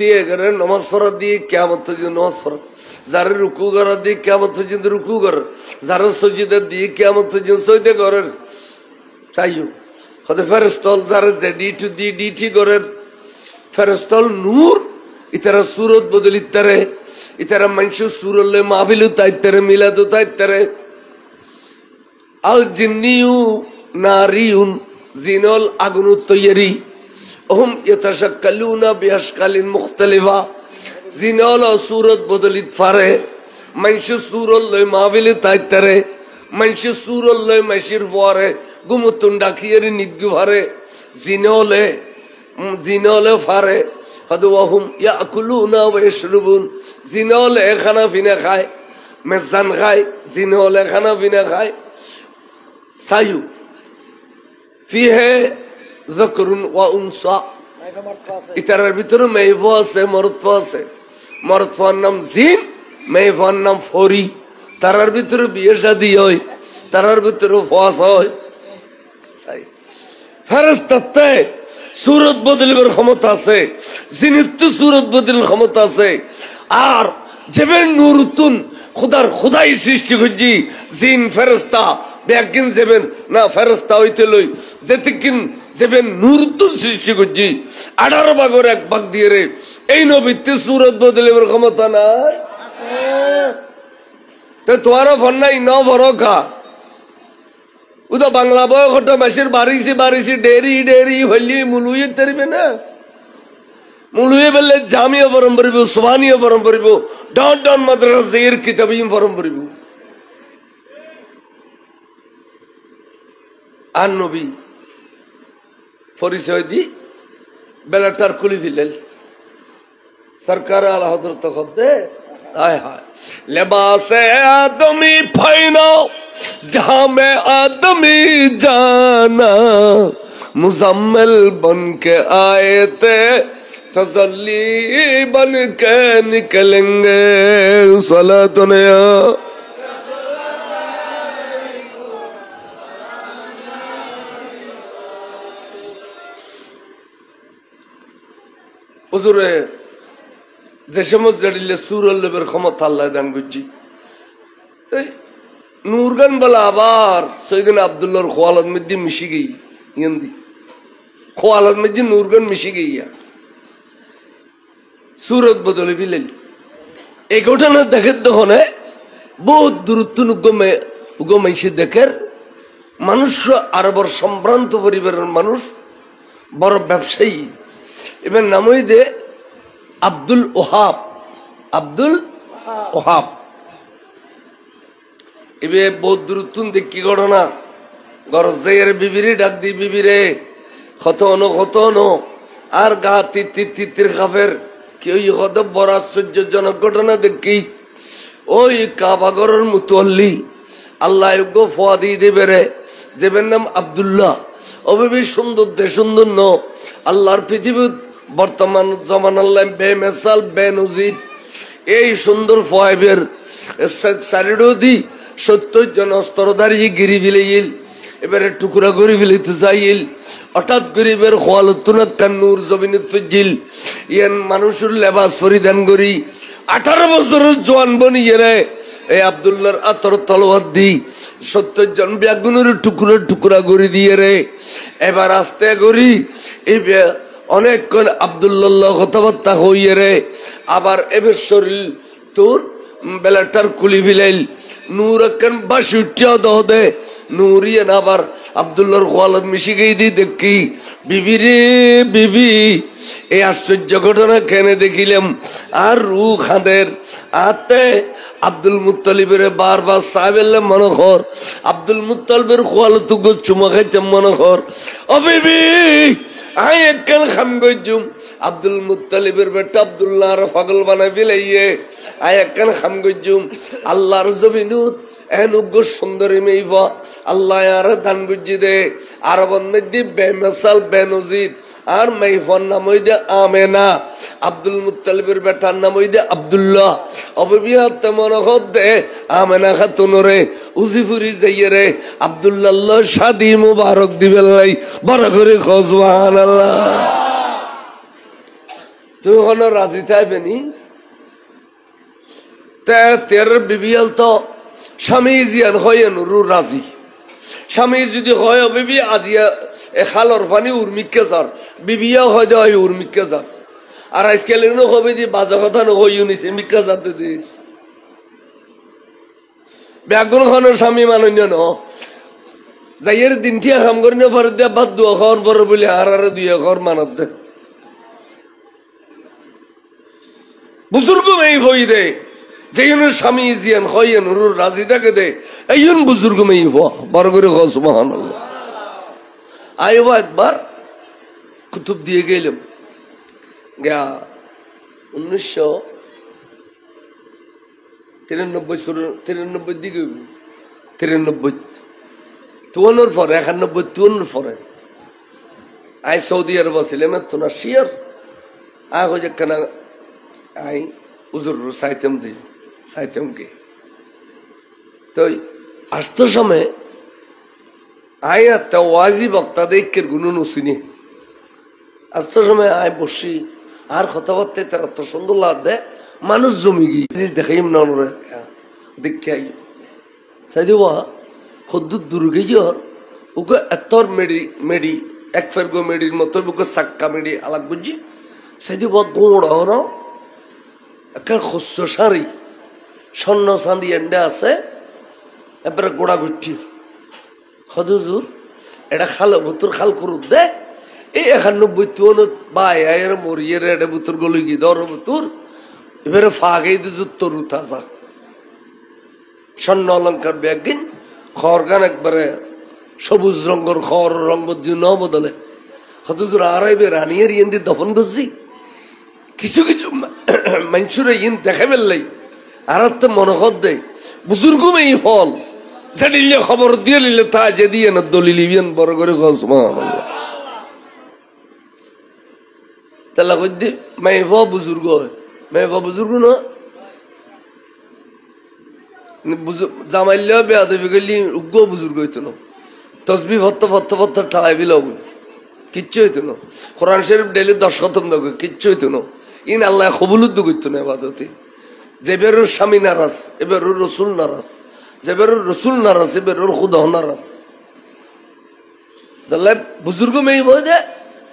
A: দিয়ে করে নমাজ পড়া দিয়ে কিয়ামত পর্যন্ত নমাজ পড়া, যারা রুকু করা দিয়ে কিয়ামত পর্যন্ত রুকু করার, যারা সজিদা দিয়ে কিয়ামত পর্যন্ত সজিদা করার। তাইও হতে ফেরেশতল যারা যে ডিটি করার ফেরেশতল নূর ইতারা সুরত বদল ইতারে, ইতারা মানুষ সুরলে মাহফিলু তাইতারে, মিলাদু তাইতারে। আল জিন্নিউ নারিউন, জিনল আগুন তৈরি, ওহম ইয়াতাশাক্কালুনা বিআশকালিন মুখতালিফা, জিনল সুরত বদলিত পারে, মানুষ সুরলে মাহফিলু তাইতারে, মানুষ সুরলে মাসির পরে গুমুতুন ডাকিয়ারি নিদ্গু পারে, জিনলে পারে। হদওয়াহুম ইয়াকুলুনা ওয়া ইয়াশরুবুন, জিনলে খানা পিনা খায়, মেজান খায়, জিনলে খানা পিনা খায়। সায়ু ফিহে যাকরুন ওয়া উনসা, ইতারার ভিতরে মেয়েও আছে মরদ আছে। মরদফার নাম জিন, মেয়েফার নাম ফরি। তারার ভিতরে বিয়ে শাদী হয়, তারার ভিতরে ফাঁস হয়। ফেরেশতাতে সুরত বদলিবার ক্ষমতা আছে, জিনিত সুরত বদলির ক্ষমতা আছে। আর যেবেন নুরতুন খুদার খুদাই সৃষ্টি করছি, জিন ফেরেশতা ব্যাগিন যাবেন না ফেরেশতা হইতে লই যেতিকিন যাবেন নুরতুন সৃষ্টি করছি 18 ভাগের 1 ভাগ দিয়ে রে। এই নবীতে সুরত বদলিবার ক্ষমতা নাই। তো তোমারও ফোন নাই ন বড় খা উদা বাংলা বয় ঘটা মাসের বারিশি ডেরি হইলি মুলুয়ে তারিবে না। মুলুয়ে বললে জামিয়া ফরম পড়িব, সুবহানিয়া ফরম পড়িব, ডন মাদ্রাসা এর কিতাবিম ফরম পড়িব। আর নবী পরিচয় দি বেলাটার খুলি ফিলেল সরকার আলা হযরত খদ্দে हाय हाय लिबास आदमी फैना जहां में आदमी जाना मुजम्मिल बन के आए थे तसल्ली बन के निकलेंगे सलातुन हुजूरे যে সময় জড়িলে সুরলের ক্ষমতা আল্লাহ দান করছি। নূরগান বলা আবার সৈদিন আব্দুল্লাহর খোয়ালাদ মধ্যে মিশি গই, খোয়ালাদ মধ্যে নূরগান মিশি গইয়া সুরত বদলে ফিলেন। এই ঘটনা দেখে তখন বহুত দূরত্ব উগমাইছে দেখের মানুষ, আরবর সম্ভ্রান্ত পরিবারের মানুষ, বড় ব্যবসায়ী। এবার নামই দে আব্দুল ওহাব। এবে বহুত দূরত্ব দেখি ঘটনা গরজের বিবিরে ডাক দি, বিবিরে খতনো আর গা তিত্তির খাফের কি ওই কত বড় আশ্চর্যজনক ঘটনা দেখি। ওই কাবাগরের মুতল্লি আল্লাহ ফোয়া দিয়ে দেবে রে, যেবের নাম আব্দুল্লাহ। অবিবি সুন্দর দে সুন্দর ন আল্লাহর পৃথিবী বর্তমান জমান আল্লাহ বেমেসাল বেনজির। এই সুন্দর ফয়েবের চারিডি 70 জন অস্ত্রধারী গিরি বিলেইল, এবারে টুকরা করে ফেলিতে যাইল। হঠাৎ গরিবের খোয়ালতুন নূর জমিনে তুজিল, ইয়ান মানুষের লেবাস পরিধান করি 18 বছরের জোয়ান বনিয়ে রে এই আব্দুল্লাহর আতর তলোয়ার দি 70 জন ব্যাগুনের টুকরা করে দিয়ে রে। এবার আস্তে করি এই অনেকক্ষণ আব্দুল্লাহ কথাবার্তা হইয়ে রে। আবার এবার শরীর তোর বেলাটার কুলি ফিলাইল, নূর একখান বাসি উঠিয়া দে নূরিয়ে না। আবার আব্দুল্লাহর খোয়ালত মিশি গই দি দেখি বিবি রে বিবি, এই আশ্চর্য ঘটনা কেনে দেখিলাম। আর রু খাদের আতে আব্দুল মুত্তালিবের বারবার সাহেবের মনে কর, আব্দুল মুত্তালিবের খোয়ালত চুমা খাইতাম মনে কর। ও বিবি আই একখান খাম গইজুম, আব্দুল মুত্তালিবের বেটা আব্দুল্লাহ আর পাগল বানাই ফেলাইয়ে আই একখান খাম গইজুম। আল্লাহর জমিনুত এন উগ্র সুন্দরী মেইবা আল্লাহ আর দান বুঝি দে। আরবন মধ্যে বেমেসাল বেনজির। আর মেইফার নাম হইদে আমেনা, আব্দুল মুত্তালিবের বেটার নাম হইদে আব্দুল্লাহ। অবিবিয়া তেমন দে আমেনা খাতুন রে উজিফুরি যাইয়ে রে আব্দুল্লাহ শাদি মুবারক দিবেন লাই বড় করে খোঁজ। সুবহানাল্লাহ। তুই হলো রাজি থাকবেনি তের বিবিয়াল তো স্বামী জিয়ান হয় নুরু রাজি স্বামী যদি হয় বিবি আজিয়া এ খালর পানি উর্মিকে যার বিবিয়া হয় দে হয় উর্মিকে যার আর আজকাল হবে যে বাজা কথা নয় নিছে মিকা যাতে দি ব্যাগুন খানোর স্বামী মানন্য ন যাইয়ের দিনটি কাম করি না পরে দিয়া বাদ দুয়া খাওয়ার পরে বলে আর দুইয়া খাওয়ার মানত দে বুজুর্গ মেয়ে হই দে যেই স্বামী জিয়ান হয় নুরুর রাজি থাকে দে এই বুজুর্গ মেয়ে বড় করে সুবহানাল্লাহ আইব একবার কুতুব দিয়ে গেলাম গা 1993 দিকে 93 চুয়ান্নর পরে 91 54 পরে আই সৌদি আরব ছিলাম তো না শিয়ার আই হয়ে কেন আই উজুর সাইতেম যে সাইতেম কে তো আসতে সময় আই একটা ওয়াজি বক্তা দেখের গুনুন শুনি আসতে সময় আই বসি আর কথাবার্তা তার এত সুন্দর লাগবে মানুষ জমি গিয়ে দেখাইম না দেখে আই সাইদি ওয়া খুদ দুর্গে ওকে এতর মেডি এক ফেরগো মেডির মতো ওকে সাক্কা মেডি আলাগ বুঝি সাইদি ওয়া গোড় হর একটা খস্য সারি স্বর্ণ চাঁদি এন্ডে আছে এবারে গোড়া গুচ্ছি হদুজুর এটা খাল ভুতুর খাল করুত দে এই 91 তুন বাই আয়ের মরিয়ের এটা ভুতুর গলি গি দর ভুতুর এবারে ফাগে দুজুর তরু তাজা স্বর্ণ অলঙ্কার ব্যাগিন খরগান একবারে সবুজ রঙের খর রঙ ন বদলে হদুজুর আড়াইবে রানিয়ের ইয়েন্দি দফন করছি কিছু কিছু মানুষরা ইন দেখা ফেললাই আর তো মনোহর দেয় বুজুর্গ মেয়ে ফল জানিলে খবর দিয়ে নিলে তা যে দিয়ে না দলিল ইবেন বড় করে সুবহানাল্লাহ তাহলে কইদি মেয়ে ফ বুজুর্গ হয় মেয়ে ফ বুজুর্গ না জামাইলে বেয়া দেবে গেলি উগ্র বুজুর্গ হইতো না তসবি ভত্ত ঠাই বিল কিচ্ছু হইতো না কোরআন শরীফ ডেলি 10 খতম দেবে কিচ্ছু হইতো না ইন আল্লাহ কবুলুদ্দ করতো না এবাদতে যে বেরোর স্বামী নারাজ এবারোর রসুল নারাজ যে বেরোর রসুল নারাজ এবারোর খুদা নারাজ তাহলে বুজুর্গ মেয়ে বই দে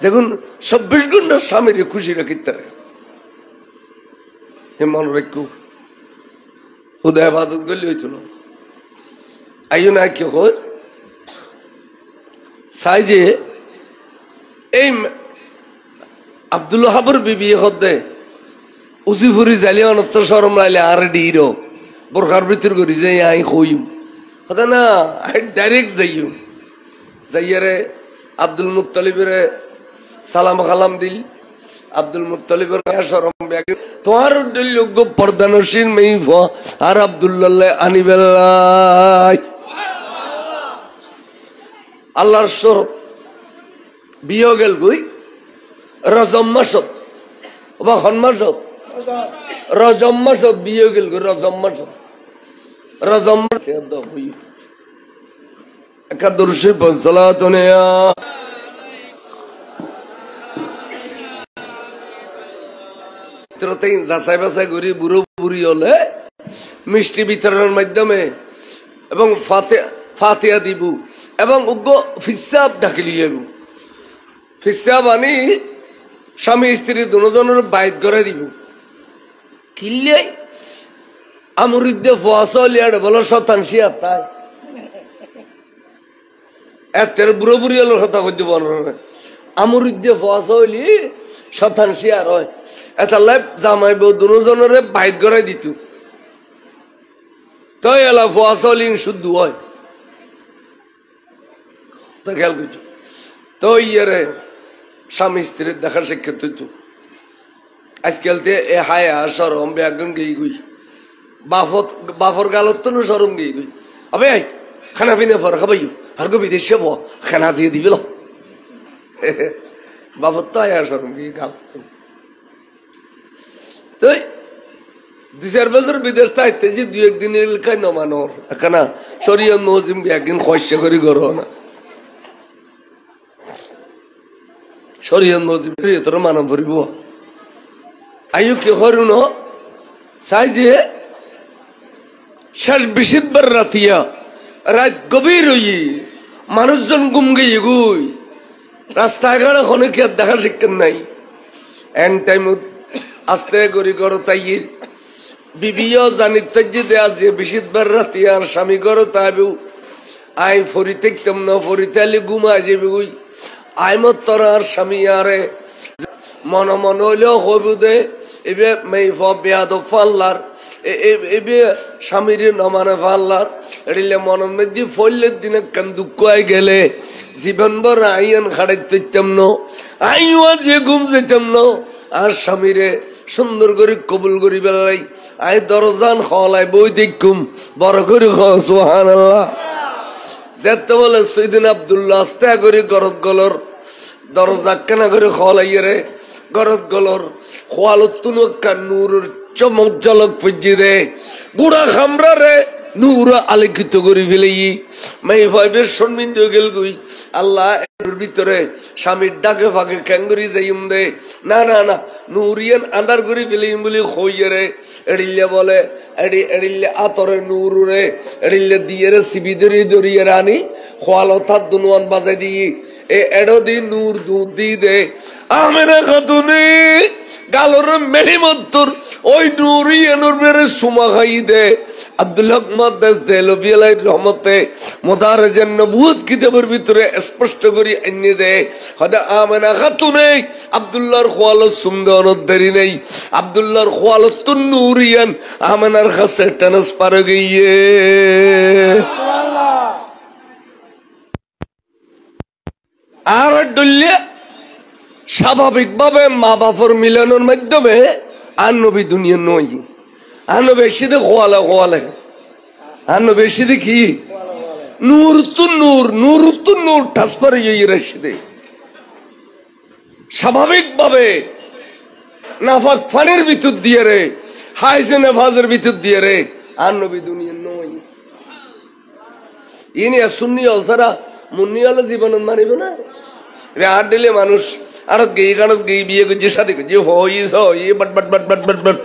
A: যখন 24 ঘন্টা স্বামীর খুশি রাখিতে হে মন রাখু খুদা এবাদত করলে হইতো না আইও না কি হয় চাই যে এই আব্দুল হাবর বিবি হদে উজিফুরি জালি অনত্ত সরম লাইলে আর ডিরো বোরখার ভিতর করি যে আই কইম কথা না আই ডাইরেক্ট যাইম যাইয়ারে আব্দুল মুত্তালিবের সালাম কালাম দিল আব্দুল মুত্তালিবের সরম ব্যাগ তোমার লোক পর্দানসীন মেই আর আব্দুল্লাহ আনিবেলাই আল্লাহর শরত বিয়ে গেল গই রজম মাসত বা হন মাসত রজম মাসত বিয়ে গেল গই রজম মাসত রজম মাস একাদশী সালাতুনিয়া যাচাই বাছাই করি বুড়ো বুড়ি হলে মিষ্টি বিতরণের মাধ্যমে এবং ফাতিহা দিব এবং উগ্র ফিসাব ডাকিলি ফিসাব আনি স্বামী স্ত্রী দুজনের বাইত করে দিব কিনলে আমরিদ্দে ফোয়াশলিয়ার বলো শতাংশী আর তাই এর বুড়ো বুড়ি হলোর কথা কই দিব আমরিদ্দে ফোয়াশলি শতাংশী আর হয় এটা লাইফ জামাই বউ দুজনের বাইত করে দিত তো এলা ফোয়াশলিন শুদ্ধ হয় খেয়াল করছো তো ইয়ে স্বামী স্ত্রীর দেখার শিক্ষিত হইতো আজকাল এ হায়া সরম বেগুন গেই গুই বাফর গালত তো সরম গেই গুই আবে খানা পিনে ফর খাবাই আর গো বিদেশে খানা দিয়ে দিবি বাফর তো হায়া সরম গেই গাল তো 2-4 বছর বিদেশ থাকতে যে 2-1 দিন এলাকায় নমানোর এখানা শরীয়ত মহজিম একদিন খসে করি গর না শরীয়ত মসজিদ তোর মানব পড়িব আয়ু কি হরুন চাই যে শেষ বিশিদবার রাতিয়া রাত গভীর হই মানুষজন গুম গিয়ে গুই রাস্তাঘাট অনেক দেখার শিক্ষা নাই এন টাইম আস্তে করি করো তাইয়ের বিবিও জানি তাই দেয়া যে বিশিদবার রাতি আর স্বামী করো তাইবেও আই ফরি থাকতাম না ফরি তাইলে ঘুমা যাবে গুই আই মত তোর আর স্বামী আরে মন মন হইলেও হইব দে এবে মেইফ বেয়াদ ফাল্লার এবে স্বামীর নমানে ফাল্লার এড়িলে মনের মধ্যে ফললের দিনে কান দুঃখ আই গেলে জীবন ভর আইন খাড়াই থাকতাম ন আইও যে ঘুম যেতাম ন আর স্বামীরে সুন্দর করে কবুল করি বেলাই আই দরজান খলাই বই দেখুম বড় করে সুবহানাল্লাহ যেতে বলে সৈদিন আব্দুল্লাহ আস্তে করে গরত গলর দরজা কেনা করে খলাইয়ে রে গরত গলর খোয়ালতুন নূর চমক জলক ফুজি দে গুড়া খামরা রে নূর আলোকিত করে ফেলেই মাই ভাইবের শর্মিন্দ গেল গুই আল্লাহ এর ভিতরে স্বামীর ডাকে ফাঁকে ক্যাঙ্গুরি যাইম দে না না না নূরিয়ান আন্দার করে ফেলিম বলি খইয়ে রে এড়িলে বলে এড়িলে আতরে নূর রে এড়িলে দিয়ে রে সিবিদের দরিয়ে রানি খোয়ালতার দুনুয়ান বাজাই দিয়ে এড়ো দি নূর দুধ দি দে আমেরা খাতুনে গালর মেহিমত্তর ওই নূরিয়ানুর মেরে সুমা খাই দে আব্দুল হক মাদ্দাস দে লবিয়ালাই রহমতে মুদারজান নবুয়ত কিতাবের ভিতরে স্পষ্ট করে এনে দে হদা আমেনা খাতুনে আব্দুল্লাহর খোয়ালত সুন্দরত দেরি নেই আব্দুল্লাহর খোয়ালত নূরিয়ান আমেনার কাছে ট্রান্সফার গইয়ে আর ডুল্লে স্বাভাবিকভাবে মা বাপর মিলনের মাধ্যমে আর নবী দুনিয়া নয় আর নবী এসে খোয়ালে আর নবী এসে কি নূর তো নূর ট্রান্সফার এসে স্বাভাবিকভাবে নাফাক ফানের ভিতর দিয়ে রে হাইজে নাফাজের ভিতর দিয়ে রে আর নবী দুনিয়া নয় ইনি সুন্নি অলসারা মুন্নি আলো জীবন মানিব না আর দিলে মানুষ আর গেই গানত গেই বিয়ে করছে সাথে করছে হইস হই বট বট বট বট বট বট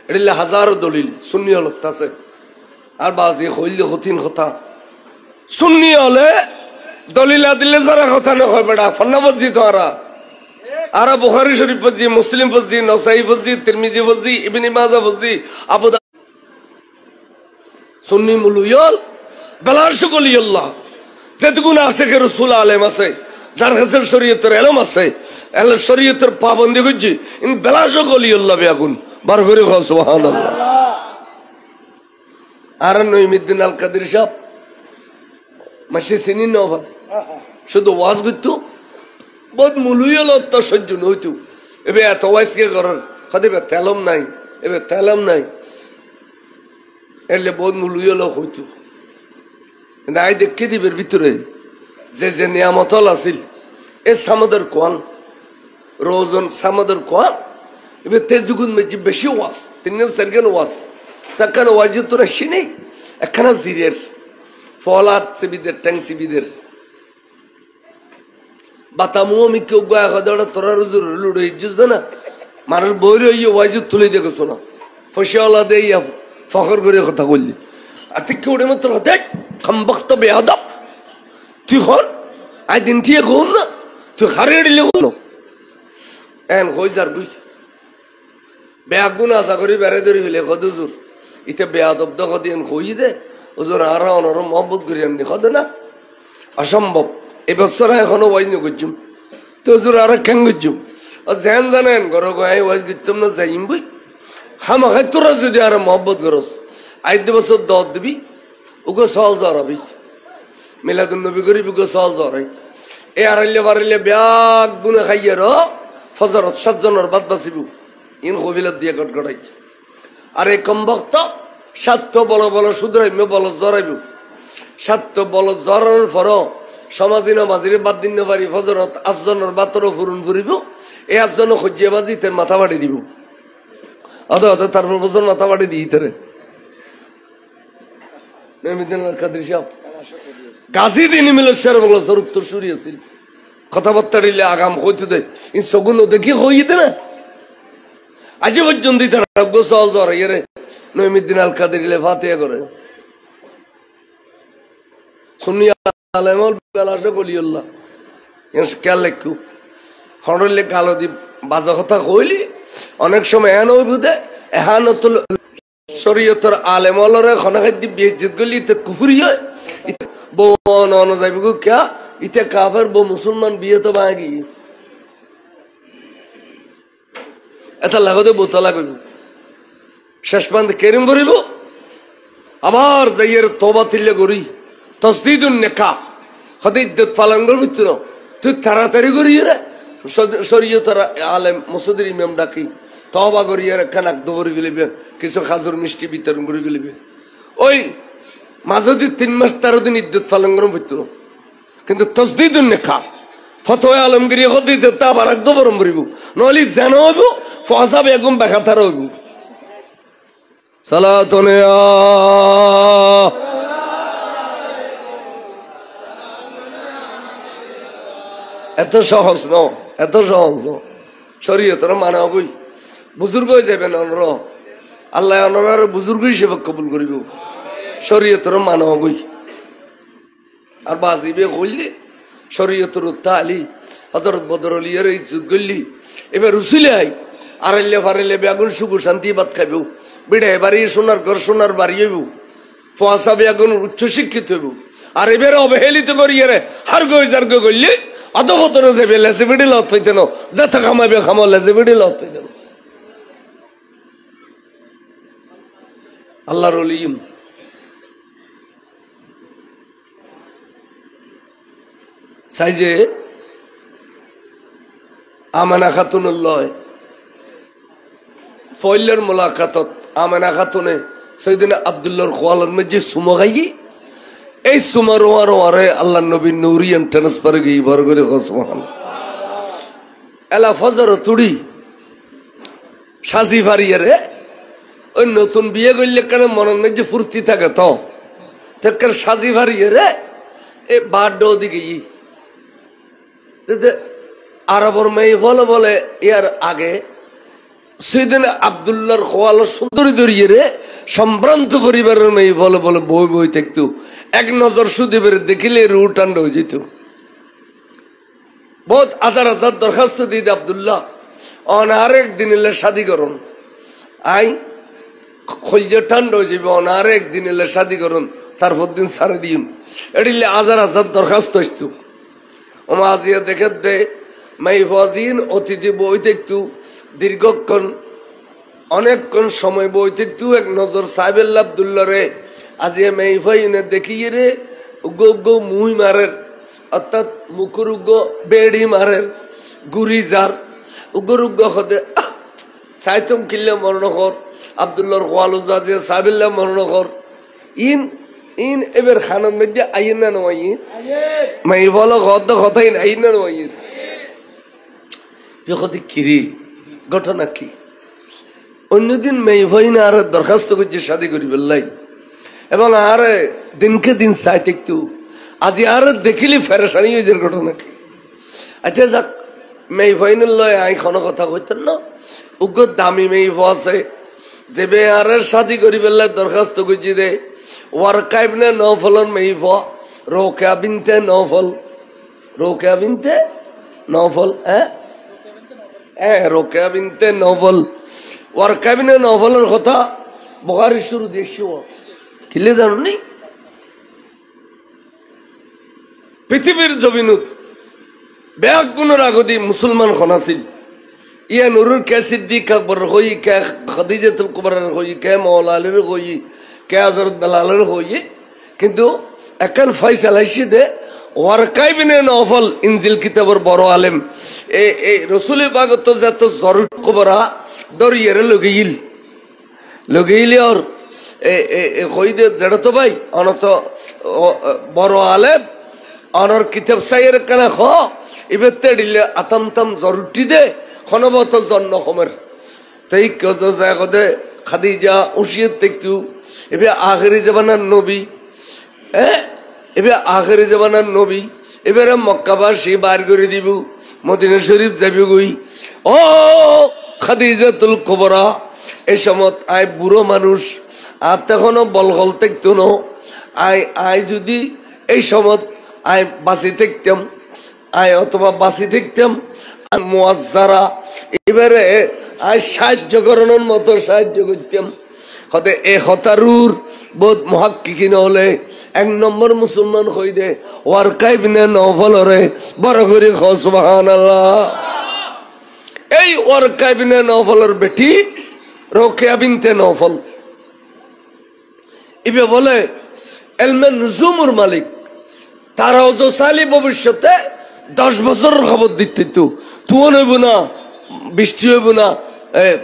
A: এডিলে হাজারো দলিল সুন্নি হল আছে আর বাজে হইলে কঠিন কথা সুন্নি হলে দলিলা দিলে যারা কথা নয় বেড়া ফন্না বলছি তো আর বুখারী শরীফ বলছি মুসলিম বলছি নসাই বলছি তিরমিজি বলছি ইবনে মাজাহ বলছি আবু সুন্নি মুলুয়ল বেলার সকলিয়াল্লাহ যেটুকুন আশেকে রাসূল আলেম আছে যার কাছে শরীয়তের এলম আছে এল শরীয়তের পাবন্দি করছি ইন বেলার সকলিয়াল্লাহ বেগুন বার করে সুবহানাল্লাহ আর নঈমুদ্দিন আল কাদের সাহেব মাসে চিনি নভা শুধু ওয়াজ করতো বহুত মুলুয়ল তো সহ্য নইতো এবে এত ওয়াজ কে করার কদিবে তেলম নাই এবে তেলম নাই এলে বহুত মুলুয়ল হইতো নাই দেখে দিবের ভিতরে যে নিয়ামতল আছিল এ সামদের কোয়ান রোজন সামদের কোয়ান এবে তেজুগুন মেজি বেশি ওয়াজ তিন সেরগেন ওয়াজ তাকান ওয়াজি তোরা শিনেই একখানা জিরের ফলাত সিবিদের ট্যাং সিবিদের বাতামুও আমি কেউ গায়ে কথা তোরা রুজুর লুড়ো ইজ্জুস না মানুষ বইরে হইয়ে ওয়াজি তুলে দেখো শোনা ফসিওয়ালা দে ফখর করে কথা বললি আর তুই কেউ মাত্র দেখ খামবক্ত বেহাদাব তুই হন আই দিন ঠিক হন না তুই হারিয়ে দিলে হন এন হই যার বুঝ বেয়াগুন আশা করি বেড়ে ধরি ফেলে কদ হুজুর ইতে বেয়াদব দখ দিন হই দে হুজুর আর অনর মহব্বত করি এমনি কদে না অসম্ভব এবছর এখনো ওয়াজ নি করছুম তো হুজুর আর কেন করছুম জেন জানেন ঘর গায়ে ওয়াজ করতাম না যাইম বই হামাখাই তোরা যদি আর মহব্বত করস আজ বছর দর দিবি ওকে সহজ জরাবি মিলাদুন নবী করি ওকে সহজ জরাই এ আড়াইলে বাড়াইলে ব্যাগ গুনে খাইয়ে র ফজরত 7 জনের বাদ বাঁচিব ইন কবিলাত দিয়ে গটগটাই আর এই কম ভক্ত 7 বল বল শুধরাইব বল জরাইব 7 বল জরানোর পরও সমাজিনা মাঝিরে বাদ দিন পারি ফজরত 8 জনের বাতর ফুরুন ফুরিব এই 8 জন খুঁজিয়ে বাজি তার মাথা বাড়ি দিব অত তারপর বছর মাথা বাড়ি দিই তারে নঈমুদ্দিন আল কাদের সাহেব গাজী দিন মিলেশ্বর বলো উত্তর সুরি আছিল কথাবার্তা দিলে আগাম হইতে দেয় ই সগুলো দেখি হইতে না আজ পর্যন্ত চল জ্বর ইয়ে নইমুদ্দিন আল কাদের ফাতিয়া করে শুনি আলেমল বেলাসে গলিউল্লাহ খেয়াল লেখু খড়লে কালো দি বাজা কথা কইলি অনেক সময় এন হইবুদে এহান শরীয়তর আলেমলরে খনাখাদ্দি বিয়েজিত গলি ইতে কুফুরি হয় বউ অন যাইব ক্যা ইতে কাফের বউ মুসলমান বিয়ে তো ভাঙি এটা লাগতে বোতলা করব শেষ পর্যন্ত কেরিম করিব আবার যাইয়ের তওবা তিল্লে করি তসদিদুন নিকাহ হতে ইদ্দত পালন করবি তুই তাড়াতাড়ি করি রে শরীয়তর আলেম মসজিদের ইমাম ডাকি তওবা করি আর খানাক দবরি গলিবে কিছু খাজুর মিষ্টি বিতরণ করে গলিবে ওই মাঝদি 3 মাস 13 দিন ইদ্দত পালন করব কিন্তু তসদিদুন নিকাহ ফতোয়া আলমগিরি হতে তা আবার দবরম করিব নলি জানো হইব ফসা বেগম বেখাতার হইব সালাতুন এত সহজ ন এত সহজ ন শরীয়তর মানা গই বুজুর্গ হয়ে যাবেন অনর আল্লাহ অনর বুজুর্গ হিসেবে কবুল করিব শরীয়তর মানা গই আর বাজিবে কইলে শরীয়তর তালি হযরত বদরুলিয়ার ইজ্জত গল্লি এবার রুসুলে আই আড়াইলে ফারাইলে বেগুন সুখ শান্তি ভাত খাইব বিড়ে বাড়ি সোনার ঘর সোনার বাড়ি হইব ফসা বেগুন উচ্চ শিক্ষিত হইব আর এবার অবহেলিত করিয়ে হার গই জার্গ করলে অধপতন যাবে লেসে বিড়ি লত হইতে ন যত খামাবে খামো লেসে বিড়ি লত হইতে আল্লাহর ওলিম সাইজে আমানা খাতুনুল্লাহ ফয়লের মোলাকাতত আমানা খাতুনে সৈয়দিনা আব্দুল্লাহর খোয়ালত মধ্যে সুমো গাই এই সুমার ওয়ারে আল্লাহ নবী নূরিয়ান ট্রান্সফার গই ভর করে সুবহানাল্লাহ এলা ফজর তুড়ি সাজি ভারিয়ারে ওই নতুন বিয়ে করলে কেন মনের মধ্যে ফুর্তি থাকে তো তেকার সাজি ভারিয়ারে এ বাড্ড দিকে আরবর মেয়ে বলে বলে ইয়ার আগে সেদিন আব্দুল্লাহর খোয়াল সুন্দরী দরিয়ে রে সম্ভ্রান্ত পরিবারের মেয়ে বলে বলে বই বই থাকতো এক নজর সুদীপের দেখিলে রু টান্ড হয়ে যেত বহুত হাজার হাজার দরখাস্ত দিতে আব্দুল্লাহ অন আরেক দিন এলে শাদি করুন আই খলজে ঠান্ড হয়ে যাবে অন আরেক দিন এলে শাদি করুন তারপর দিন সারে দিন এটিলে হাজার হাজার দরখাস্ত আসতো ওমাজিয়া দেখে দে মাই ফাজিন অতিথি বই থাকতো দীর্ঘক্ষণ অনেকক্ষণ সময় বই থাকতো এক নজর সাহেব আব্দুল্লাহ রে আজিয়া মাই ফাইনে দেখিয়ে রে উগ্র উগ্র মুই মারের অর্থাৎ মুখর উগ্র বেড়ি মারের গুড়ি যার উগ্র উগ্র হতে সাইতম কিল্লে মরণকর আব্দুল্লাহর খোয়ালুজ আজিয়া সাহেব মরণকর ইন ইন এবার খানার মধ্যে আইন না নয় মাই বলো গদ্দ কথাই না আইন না নয় কিরি ঘটনা কি অন্যদিন মেয়ে ভাই না আর দরখাস্ত করছে শাদি করি বললাই এবং আর দিনকে দিন চাই একটু আজি আর দেখিলি ফেরেশানি হয়ে যার ঘটনা কি আচ্ছা যাক মেয়ে ভাই লয় আই কোনো কথা কইতেন না উগ্র দামি মেয়ে ভাই আছে যে বে আর শাদি করি বললাই দরখাস্ত করছি রে ওয়ারকাইব নে নফলর মেয়ে ভাই রোকেয়া বিনতে নফল রোকেয়া বিনতে নফল রোকেয়া বিনতে নফল ওয়ারকাবিনে নভলের কথা বুখারী শুরু দিয়েছি কিলে জানো নি পৃথিবীর জমিনত ব্যাগ গুণের আগদি মুসলমান খন আছিল ইয়া নুরুর কে সিদ্দিক আকবর হই কে খাদিজাতুল কুবরার হই কে মাওলা আলীর হই কে হযরত বেলালের হই কিন্তু একল ফয়সালা হিসেবে ওয়ারকাইবিনে নফল ইনজিল কিতাবের বড় আলেম এই রসুল পাক তো যত জরুর কবরা দরিয়ে লগেইল আর কই দে যেটা তো ভাই অনত বড় আলেম অনর কিতাব সাইয়ের কানা খ ইবেতে দিলে আতমতম জরুরটি দে খনবত জন্ম খমের তাই কত যায় কদে খাদিজা উসিয়ত দেখতু এবে আখিরি জামানার নবী এবার আখেরি জামানার নবী এবারে মক্কাবাসী বার করে দিব মদিনা শরীফ যাবি গই ও খাদিজাতুল কুবরা এই সময় আয় বুড়ো মানুষ আর তখনও বলহল থাকতো না আয় যদি এই সময় আয় বাঁচি থাকতাম আয় অথবা বাঁচি থাকতাম মুয়াজ্জারা এবারে আয় সাহায্য করানোর মতো সাহায্য করতাম হতে এ হতারুর বোধ মহাক্কিকিন হলে 1 নম্বর মুসলমান হই দে ওয়ারকা ইবনে নওফলরে বড় করে সুবহানাল্লাহ। এই ওয়ারকা ইবনে নওফলের বেটি রোকেয়া বিনতে নওফল ইবে বলে ইলমে নুজুমুর মালিক তারাও যে সালি ভবিষ্যতে 10 বছরের খবর দিতে তুন হইব না বৃষ্টি হইব না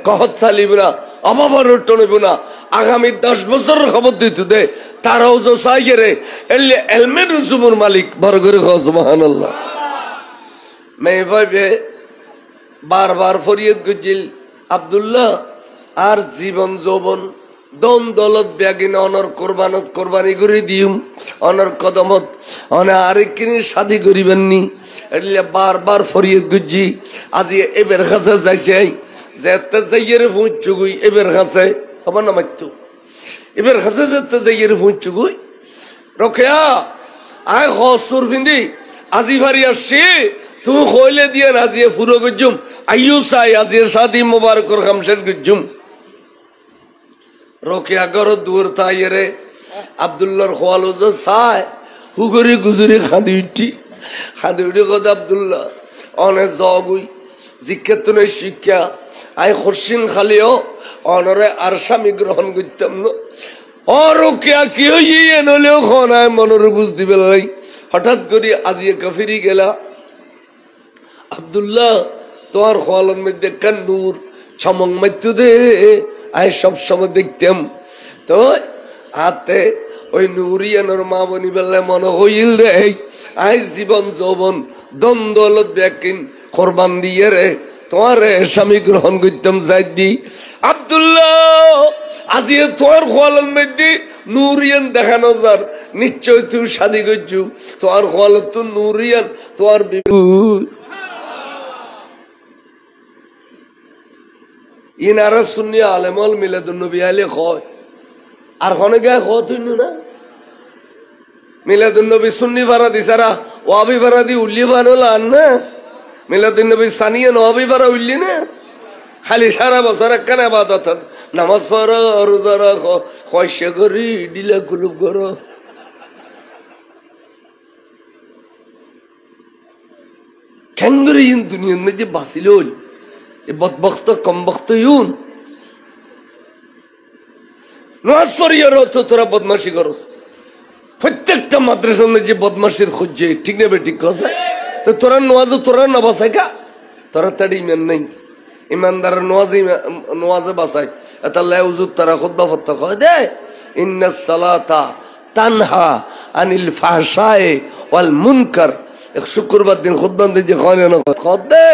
A: কহত চালিব না অভাবের টন হইব না আগামী 10 বছরের খবর দিতে দে তারাও যে সাইরে এলে ইলমে নুজুমুর মালিক বড় করে সুবহানাল্লাহ। মেয়ে ভাইবে বারবার ফরিয়াদ গুজিল আব্দুল্লাহ আর জীবন যৌবন দন দলত ব্যাগিন অনর কোরবানি করে দিম অনর কদমত অনে আরেকখিনি শাদি করিবেননি એટલે বারবার ফরিয়াদ গুজি আজি এবের কাছে যাইছে যেতে যাইয়ের ফুঁচুগুই এবের কাছে খবর না মাইতো এবের কাছে যেতে যাইয়ের ফুঁচুগুই রকেয়া আয় হসুর ফিন্দি আজি ভারি আসছি তুই কইলে দিয়ে আজিয়ে ফুরো গজুম আইয়ু সাই আজিয়ে শাদি মুবারকর কাম শেষ গজুম রোকেয়া গর দূর তাইরে আব্দুল্লাহর খোয়ালো যে সাই হুগরি গুজরি খাদি উঠি কদ আব্দুল্লাহ অনে জগুই জিজ্ঞাতুনে শিক্ষা আই খরসিন খালিও অনরে আর স্বামী গ্রহণ করতাম না ও রোকেয়া কি হইয়ে নলেও খনায় মনের বুঝ দিবে লাই হঠাৎ করে আজিয়ে কাফিরি গেলা আব্দুল্লাহ তোমার খোয়ালোর মধ্যে কান নূর ছমং মাইতু দে আয় সব সময় দেখতাম তো হাতে ওই নুরিয়ানোর মা বনি বেলা মনে হইল রে আয় জীবন যৌবন দ্বন্দ্বলত ব্যাকিন কোরবান দিয়ে রে তোমার স্বামী গ্রহণ করতাম যাই দি আব্দুল্লাহ আজি তোমার খোয়ালের মধ্যে নুরিয়ান দেখানো যার নিশ্চয় তুই শাদি করছু তোমার খোয়ালত তো নুরিয়ান তোমার ইনারা শুনি আলেমল মিলাদুন নবী আলে কয় আর কোনে গায় কয় তুই না মিলাদুন নবী সুন্নি ভাড়া দিছারা ওয়াবি ভাড়া দি উল্লি বানলা না মিলাদুন নবী সানিয়া নবী ভাড়া উল্লি না খালি সারা বছর একখানে ইবাদত নামাজ পড়ো রোজা রাখো কয়সা করি ডিলা কুলুপ করো কেন করে ইন দুনিয়ার মধ্যে বাঁচিল বদবক্ত কম বক্ত ইউন নামাজ পড়িয়ে তো তোরা বদমাশি করস প্রত্যেকটা মাদ্রাসার মধ্যে বদমাশির খুঁজছে ঠিক নেবে ঠিক কথা তো তোরা তোরা না বাসাই কা তোরা তাড়ি ইমান নাই ইমানদার নোয়াজে বাসাই এটা হুজুর তারা খুতবা ফতোয়া কয় দে ইন্নাস সালাতা তানহা আনিল ফাহশায়ে ওয়াল মুনকার এক শুক্রবার দিন খুতবা দিয়ে কয় না দে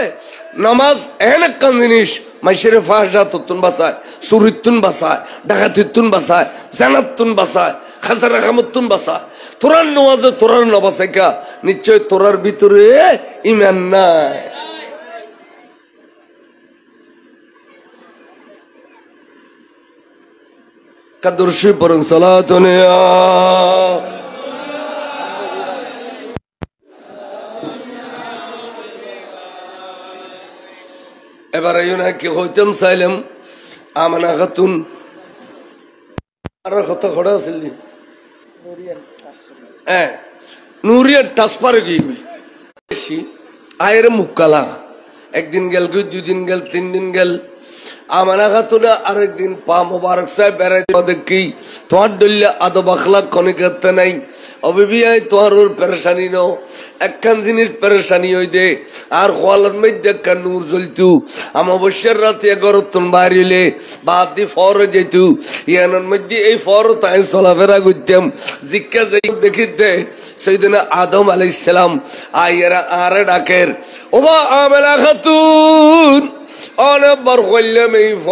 A: নামাজ এহেন একটা জিনিস মাইশের ফাহশাতুন বাসায় চুরিতুন বাসায় ডাকাতিতুন বাসায় জানাতুন বাসায় খাসারা কামতুন বাসায় তোরার নোয়াজে তোরার নবাসাই কা নিশ্চয় তোরার ভিতরে ইমান নাই কাদরশি পড়ুন সালাতুনে এবার কি হইতাম চাইলাম আমানা খাতুন আর কথা খড়া আছিল নুরিয়ার ট্রান্সফার গিয়ে আয়ের মুক্কালা একদিন গেল দুদিন গেল 3 দিন গেল আমানা খাতুনা আরেকদিন পা মোবারক সাহেব বেড়াই দেখি তোমার দল্লে আদব আখলাক খনিকাতে নাই অবিবিআই তোমার ওর পেরেশানি নো একখান জিনিস পেরেশানি হই দে আর খোয়ালার মধ্যে একখান নূর জ্বলতু অমাবস্যার রাতে 11 বাইর হইলে বাদ দি ফরে যেতু ইয়ানোর মধ্যে এই ফর তাই চলাফেরা করতাম জিজ্ঞা যাই দেখিতে সেইদিন আদম আলাইহিস সালাম আইয়ারা আরে ডাকের ওবা আমানা খাতুন অনেকবার খোয়াইলে মেই ফ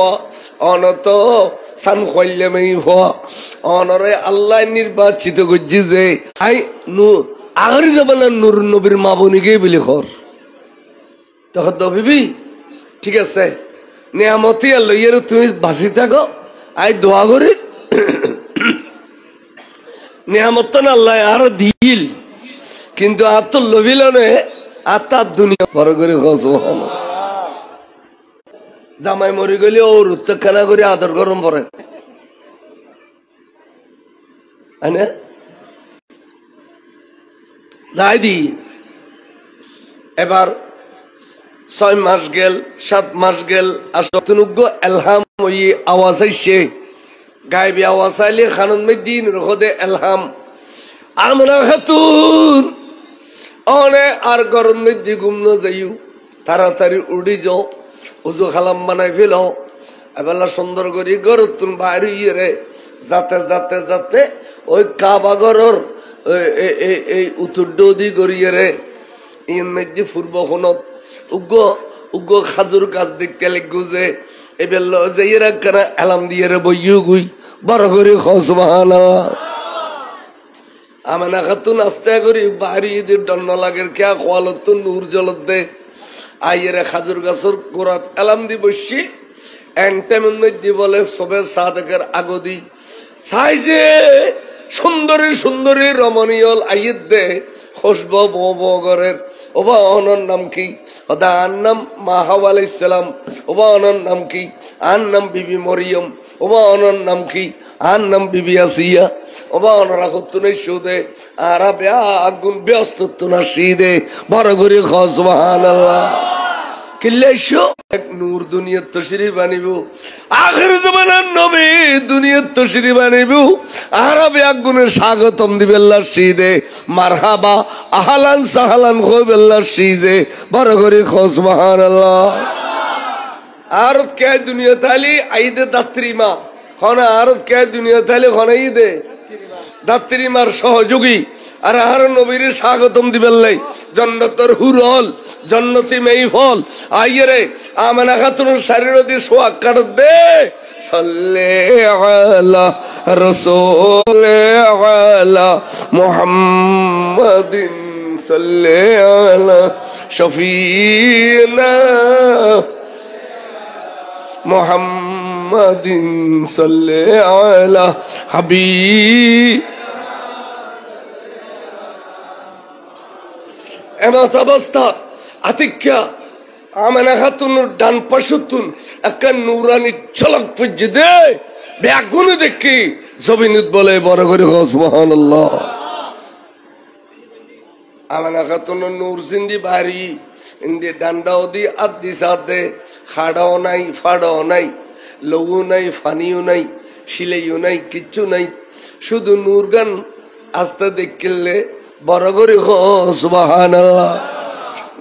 A: অনত সান খোয়াইলে মেই ফ অনরে আল্লাহ নির্বাচিত করছি যে আই নু আগের জামানার নূর নবীর মা বনিকে বলি খর তখন তো বিবি ঠিক আছে নিয়ামতি আর লইয়ের তুমি বাঁচি থাকো আই দোয়া করি নিয়ামত না আল্লাহ আর দিল কিন্তু আর তো লবিল আর তার দুনিয়া বড় করে খোঁজ জামাই মরি গেলে ওর উত্তেখানা করে আদর গরম পড়ে লাই দি এবার 6 মাস গেল 7 মাস গেল আশতুনুগ্য এলহাম ওই আওয়াজ আইছে গায়েবী আওয়াজ আইলে খানুন মদিন রখদে এলহাম আমরা খাতুন অনে আর গরম মধ্যে ঘুমন যাইও তাড়াতাড়ি উড়ি যাও উজু খালাম বানাই ফেলাও এবেলা সুন্দর করে গরর তুন বাইরে রে যাতে যাতে যাতে ওই কাবা গরর এই উত্তর ডৌদি গড়িয়ে রে ইন মধ্যে পূর্ব খনত উগ্র উগ্র খাজুর গাছ দেখতে লাগু যে এবেল যে এরা কেনা এলাম দিয়ে রে বইও গুই বড় করে সুবহানাল্লাহ আমানা খাতুন আস্তে করি বাড়ি ঈদের দন্ড লাগের খেয়া খোয়ালত নূর জলত দে আইয়েরে খাজুর গাছর গোড়াত এলাম দি বসছি এন্টেমের মধ্যে বলে সবে সাদেকের আগদি চাই যে সুন্দরী সুন্দরী রমণীয় আইয়ের দে খুশব বগরের ওবা অনর নাম কি ওদা আন নাম মা হাওয়া আলাইহিস সালাম ওবা অনর নাম কি আন নাম বিবি মরিয়ম ওবা অনর নাম কি আন নাম বিবি আসিয়া ওবা অনরা হতুনে সুদে আরা বেয়া আগুন ব্যস্ত না শীদে বড় করে সুবহানাল্লাহ কিল্লেশো এক নূর দুনিয়ার তশরিফ আনিব আখির জামানার নবী দুনিয়ার তশরিফ আনিব আরবে আগুনে স্বাগতম দিবেল্লাহ শীদে মারহাবা আহলান সাহলান কইবেল্লাহ শীদে বড় করে সুবহানাল্লাহ আরত কে দুনিয়া তালি আইদে দাত্রিমা হনা আরত কে দুনিয়া তালি হনা ঈদে দাত্রিমার সহযোগী আর আর নবীর স্বাগতম দিবেল্লাই জন্নতর হুরল জন্নতি মেইফল আইরে আমানা খাতুনের শরীর দিয়ে সোয়াগ কাট দে সাল্লাল্লাহু আলা রাসূল আলা মুহাম্মাদিন সাল্লাল্লাহু আলা শফিনা মুহাম্মাদিন সাল্লাল্লাহু আলা হাবিব এমত অবস্থা আতিক্যা আমানা খাতুনের ডান পাশুতুন একটা নুরানি ঝলক পুজ্জে দে বেগুনে দেখি জবিনুত বলে বড় করে সুবহানাল্লাহ আমানা খাতুনের নূর জিন্দি বাড়ি ইন্দি ডান্ডাও দি আদি সাথে খাড়াও নাই ফাড়াও নাই লঘু নাই ফানিও নাই সিলাইও নাই কিচ্ছু নাই শুধু নূর গান আস্তে দেখলে বড় করে সুবহানাল্লাহ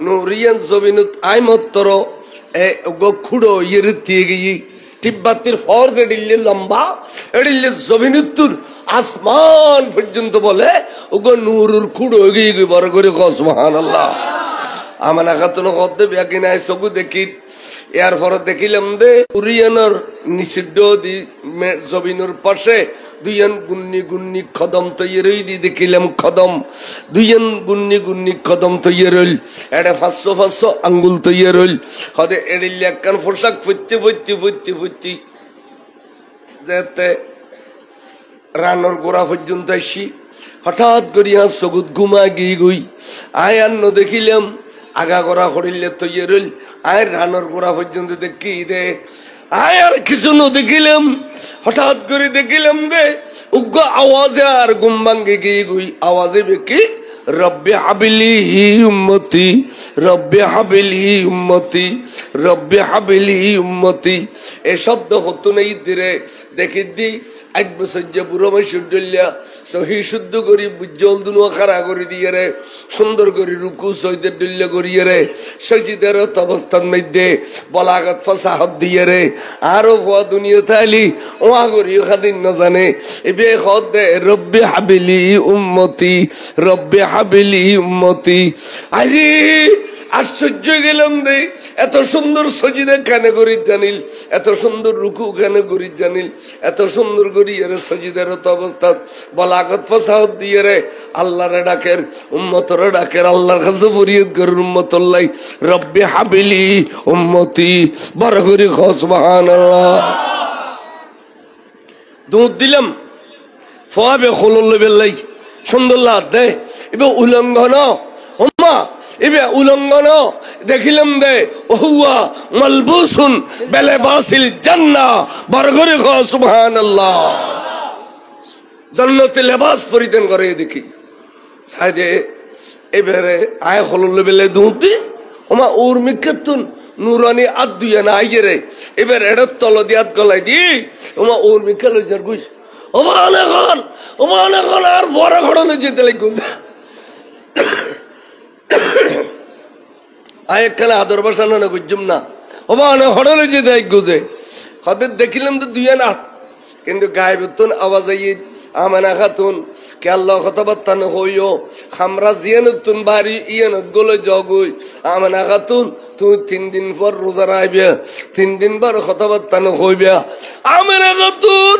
A: নুরিয়ান জবিনুত আই মত্তর এ খুড়ো ইয়ে দিয়ে গিয়ে তিব্বতের ফর্জ এডিল্লে লম্বা এডিল্লে জবিনুত্তুর আসমান পর্যন্ত বলে ওগো নূরুর খুড়ো গিয়ে গিয়ে বড় করে সুবহানাল্লাহ আমানা খাতুন কদ্দে ব্যাগি নাই সবু দেখি এর পর দেখিলাম দে উরিয়ানোর নিষিদ্ধ দি জবিনুর পাশে দুইজন গুন্নি গুন্নি কদম তৈরি দি দেখিলাম কদম দুইজন গুন্নি গুন্নি কদম তৈরি এটা 500 আঙ্গুল তৈরি হদে এডিল্লে একখান পোশাক ফুটতে ফুটতে ফুটতে ফুটতে যেতে রানোর গোড়া পর্যন্ত আসি হঠাৎ করিয়া চকুত ঘুমা গিয়ে গই আয়ার ন দেখিলাম আগা গোড়া করিলে তৈরি আয় রানোর গোড়া পর্যন্ত দেখি দে আয় আর কিছু ন দেখিলাম হঠাৎ করে দেখিলাম দে উগ্র আওয়াজে আর ঘুম ভাঙ্গে গিয়ে গই আওয়াজে বেকি রব্বে হাবিলি উম্মতি রব্বে হাবিলি উম্মতি রব্বে হাবিলি উম্মতি এ শব্দ হতো না ঈদে দেখি দি 8 বছর যে বুড়ো মাইশুর ডলিয়া সহি শুদ্ধ করি বুজ্জল দুনুয়া খাড়া করে দিয়ে রে সুন্দর করে রুকু সৈদের ডলিয়া করিয়ে রে সজিদের অবস্থান মধ্যে বলাগত ফসাহত দিয়ে রে আরো ভুয়া দুনিয়া তাইলি ওয়া করি খাদিন না জানে এবে খদ দে রব্বে হাবিলি উম্মতি রব্বে হাবিলি উম্মতি আরে আশ্চর্য গেলাম দে এত সুন্দর সজিদে কেনে করি জানিল, এত সুন্দর রুকু কেনে করি জানিল, এত সুন্দর করি এর সজিদের অবস্থা বলাগত ফসাহত দিয়ে রে আল্লাহরে ডাকের, উম্মতরে ডাকের, আল্লাহর কাছে ফরিয়াদ করে উম্মতুল্লাহ রব্বি হাবিলি উম্মতি বড় করে সুবহানাল্লাহ। দুধ দিলাম ফোয়াবে খোলল বেল্লাই সুন্দর লাভ দে এবার উলঙ্ঘন ওম্মা এবার উলঙ্ঘন দেখিলাম দে ওহুয়া মালবুসুন বিলিবাসিল জান্নাহ বড় করে সুবহানাল্লাহ। জান্নাতে লেবাস পরিধান করে দেখি সাইদে এবারে আয় খোলল বেলে দুধ দি ওমা ওর মিকাতুন নুরানি আদ দুইয়া না আইরে এবার এটার তল দিয়ে আদ গলাই দি ওমা ওর মিকাল হইছার গুই ওমা অনেকক্ষণ আর বড় ঘটনা যেতে লাগুন আয় একখানে আদর বাসানো না গুজুম না ওমা অনেক হড়লে যেতে গুজে হদের দেখিলাম তো দুইয়া না কিন্তু গায়েবতুন আওয়াজ আইয়ে আমানা খাতুন কে আল্লাহ কথাবার্তা ন হইও খামরা জিয়ানুতুন বাড়ি ইয়েন গোলে জগুই আমানা খাতুন তুই 3 দিন পর রোজা রাখবে, 3 দিন পর কথাবার্তা ন হইবে। আমানা খাতুন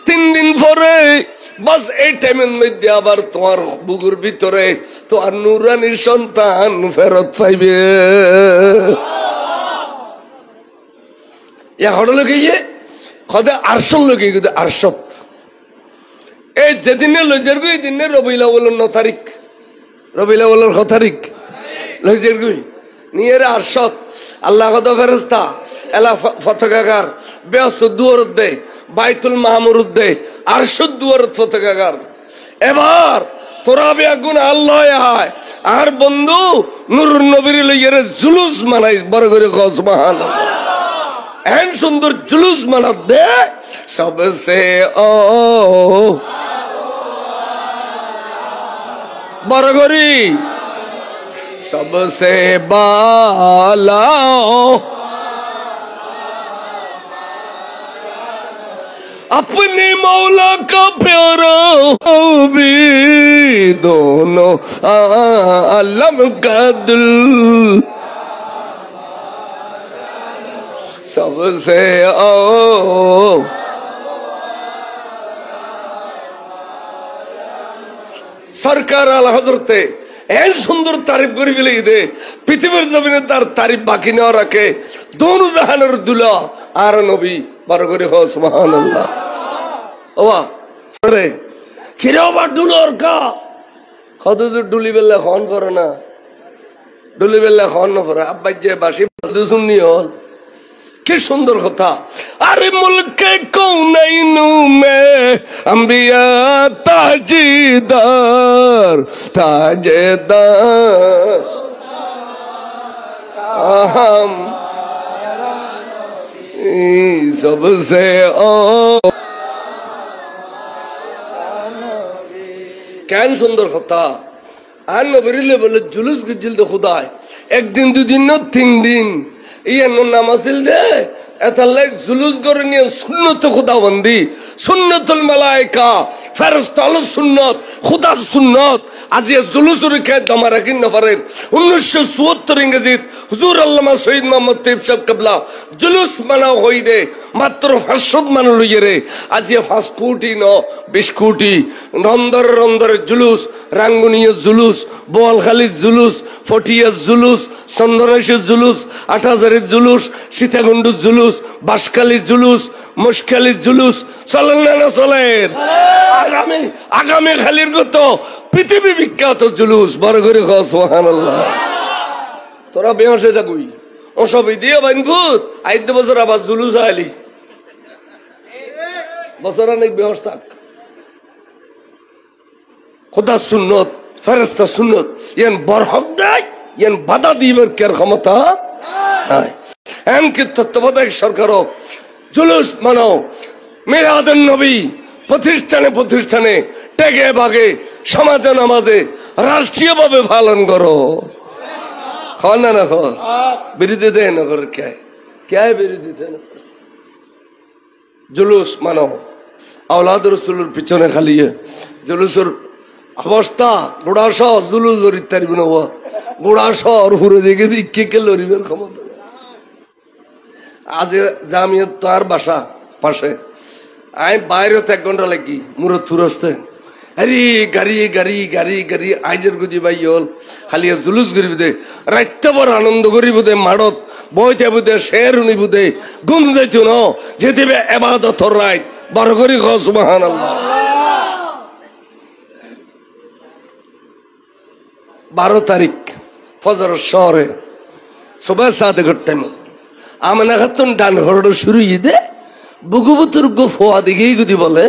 A: 3 দিন পরে বাস এই টাইমের মধ্যে আবার তোমার বুকুর ভিতরে তোমার নুরানি সন্তান ফেরত পাইবে। ইয়া হড়লে গিয়ে খদে আরশল লগে গিয়ে আরশত এই যেদিনে লইজার গুই দিনে রবিউল আউয়ালের 9 তারিখ, রবিউল আউয়ালের 9 তারিখ লইজার গুই নিয়ে আরশত আল্লাহ কত ফেরেশতা এলা পতাকাগার ব্যস্ত দুয়ারত দে বাইতুল মামুরত দে আরশত দুয়ারত পতাকাগার। এবার তোরা বেগুন আল্লাহ আয় আর বন্ধু নূরুন নবীর লইয়ারে জুলুস মানাই বড় করে সুবহানাল্লাহ। এন সুন্দর জুলুস মানাত দে সবসে ও বড় করি सबसे बाला अपने मौला का प्यारा भी दोनों आलम का दिल सबसे ओ सरकार आला हजरते এর সুন্দর তারিফ করে ফেলে দে পৃথিবীর জমিনে তার তারিফ বাকি না রাখে দোনো জাহানের দুলা আর নবী বড় করে সুবহানাল্লাহ। ওয়া আরে কিরে আবার দুলর কা কত ডুলি বেলা খন করে না, ডুলি বেলা খন না করে আব্বা যে বাসি শুননি হল কি সুন্দর কথা। আরে মুলকে কৌনাইনু মে আম্বিয়া তাজদার তাজদার আহম সবসে ও কেন সুন্দর কথা। আর নবীলে বলে জুলুস গিজিল দে খুদায় একদিন দুদিন না 3 দিন ইয়ান নামাজিল দে এতাল্লাহ জুলুস করে নিয়ে সুন্নত খুদাবন্দি সুন্নতুল মালায়েকা ফেরেশতা হলো সুন্নত খুদা সুন্নত। আজ এ জুলুসের খেত আমার রাখিন না পারে 1974 ইংরেজিত হুজুর আল্লামা শহীদ মোহাম্মদ তৈয়ব সাহেব কেবলা জুলুস মানাও হই দে মাত্র 500 মানুষ লইয়ে রে আজ এ 5 কোটি ন 20 কোটি রন্দরের জুলুস, রাঙ্গুনিয়া জুলুস, বোয়ালখালীর জুলুস, ফটিয়ার জুলুস, চন্দনেশের জুলুস, 8000 জুলুস, সীতাকুণ্ডুর জুলুস, বাঁশখালীর জুলুস, মুশখালীর জুলুস চলেন না না চলেন। আগামী খালির গত পৃথিবী বিখ্যাত জুলুস বড় করে সুবহানাল্লাহ। তোরা বেহসে যাগুই ওসবই দিয়ে বাইনফুত আইতে বছর আবার জুলুস আইলি বছর অনেক বেহস থাক। খোদা সুন্নত ফেরেশতা সুন্নত ইয়ান বরহক দেয় ইয়ান বাধা দিবার কের ক্ষমতা নাই। এমনকি তত্ত্বাবধায়ক সরকারও জুলুস মানো মিলাদুন নবী প্রতিষ্ঠানে প্রতিষ্ঠানে টেকে বাগে সমাজে নামাজে রাষ্ট্রীয়ভাবে পালন করো। খান না না খান বিরোধী দেয় না করে কে বিরোধী দেয় না। জুলুস মানো আওলাদ রসুলের পিছনে খালি জুলুসের অবস্থা গোড়া সহ জুলুস ইত্যাদি গোড়া শহর হুড়ে দেখে দিকে কে লরিবের ক্ষমতা আজ জামিয়ত তো আর বাসা পাশে আই বাইরে 1 ঘন্টা লাগি মুরত ফুরস্তে আরে গাড়ি গাড়ি গাড়ি গাড়ি আইজের গুজি ভাই হল খালি জুলুস করিব দে রাইতে বড় আনন্দ করিব দে মাড়ত বইতে বুদে শের উনি বুদে গুম যাইতো ন যেতে এবাদত রাইত বড় করি খ সুবহানাল্লাহ 12 তারিখ ফজর শহরে সুবহ 7 টাইম আমনা খাতুন ডান ঘরটা শুরু ইদে বুগুবুতুর গো ফোয়া দিকেই গুদি বলে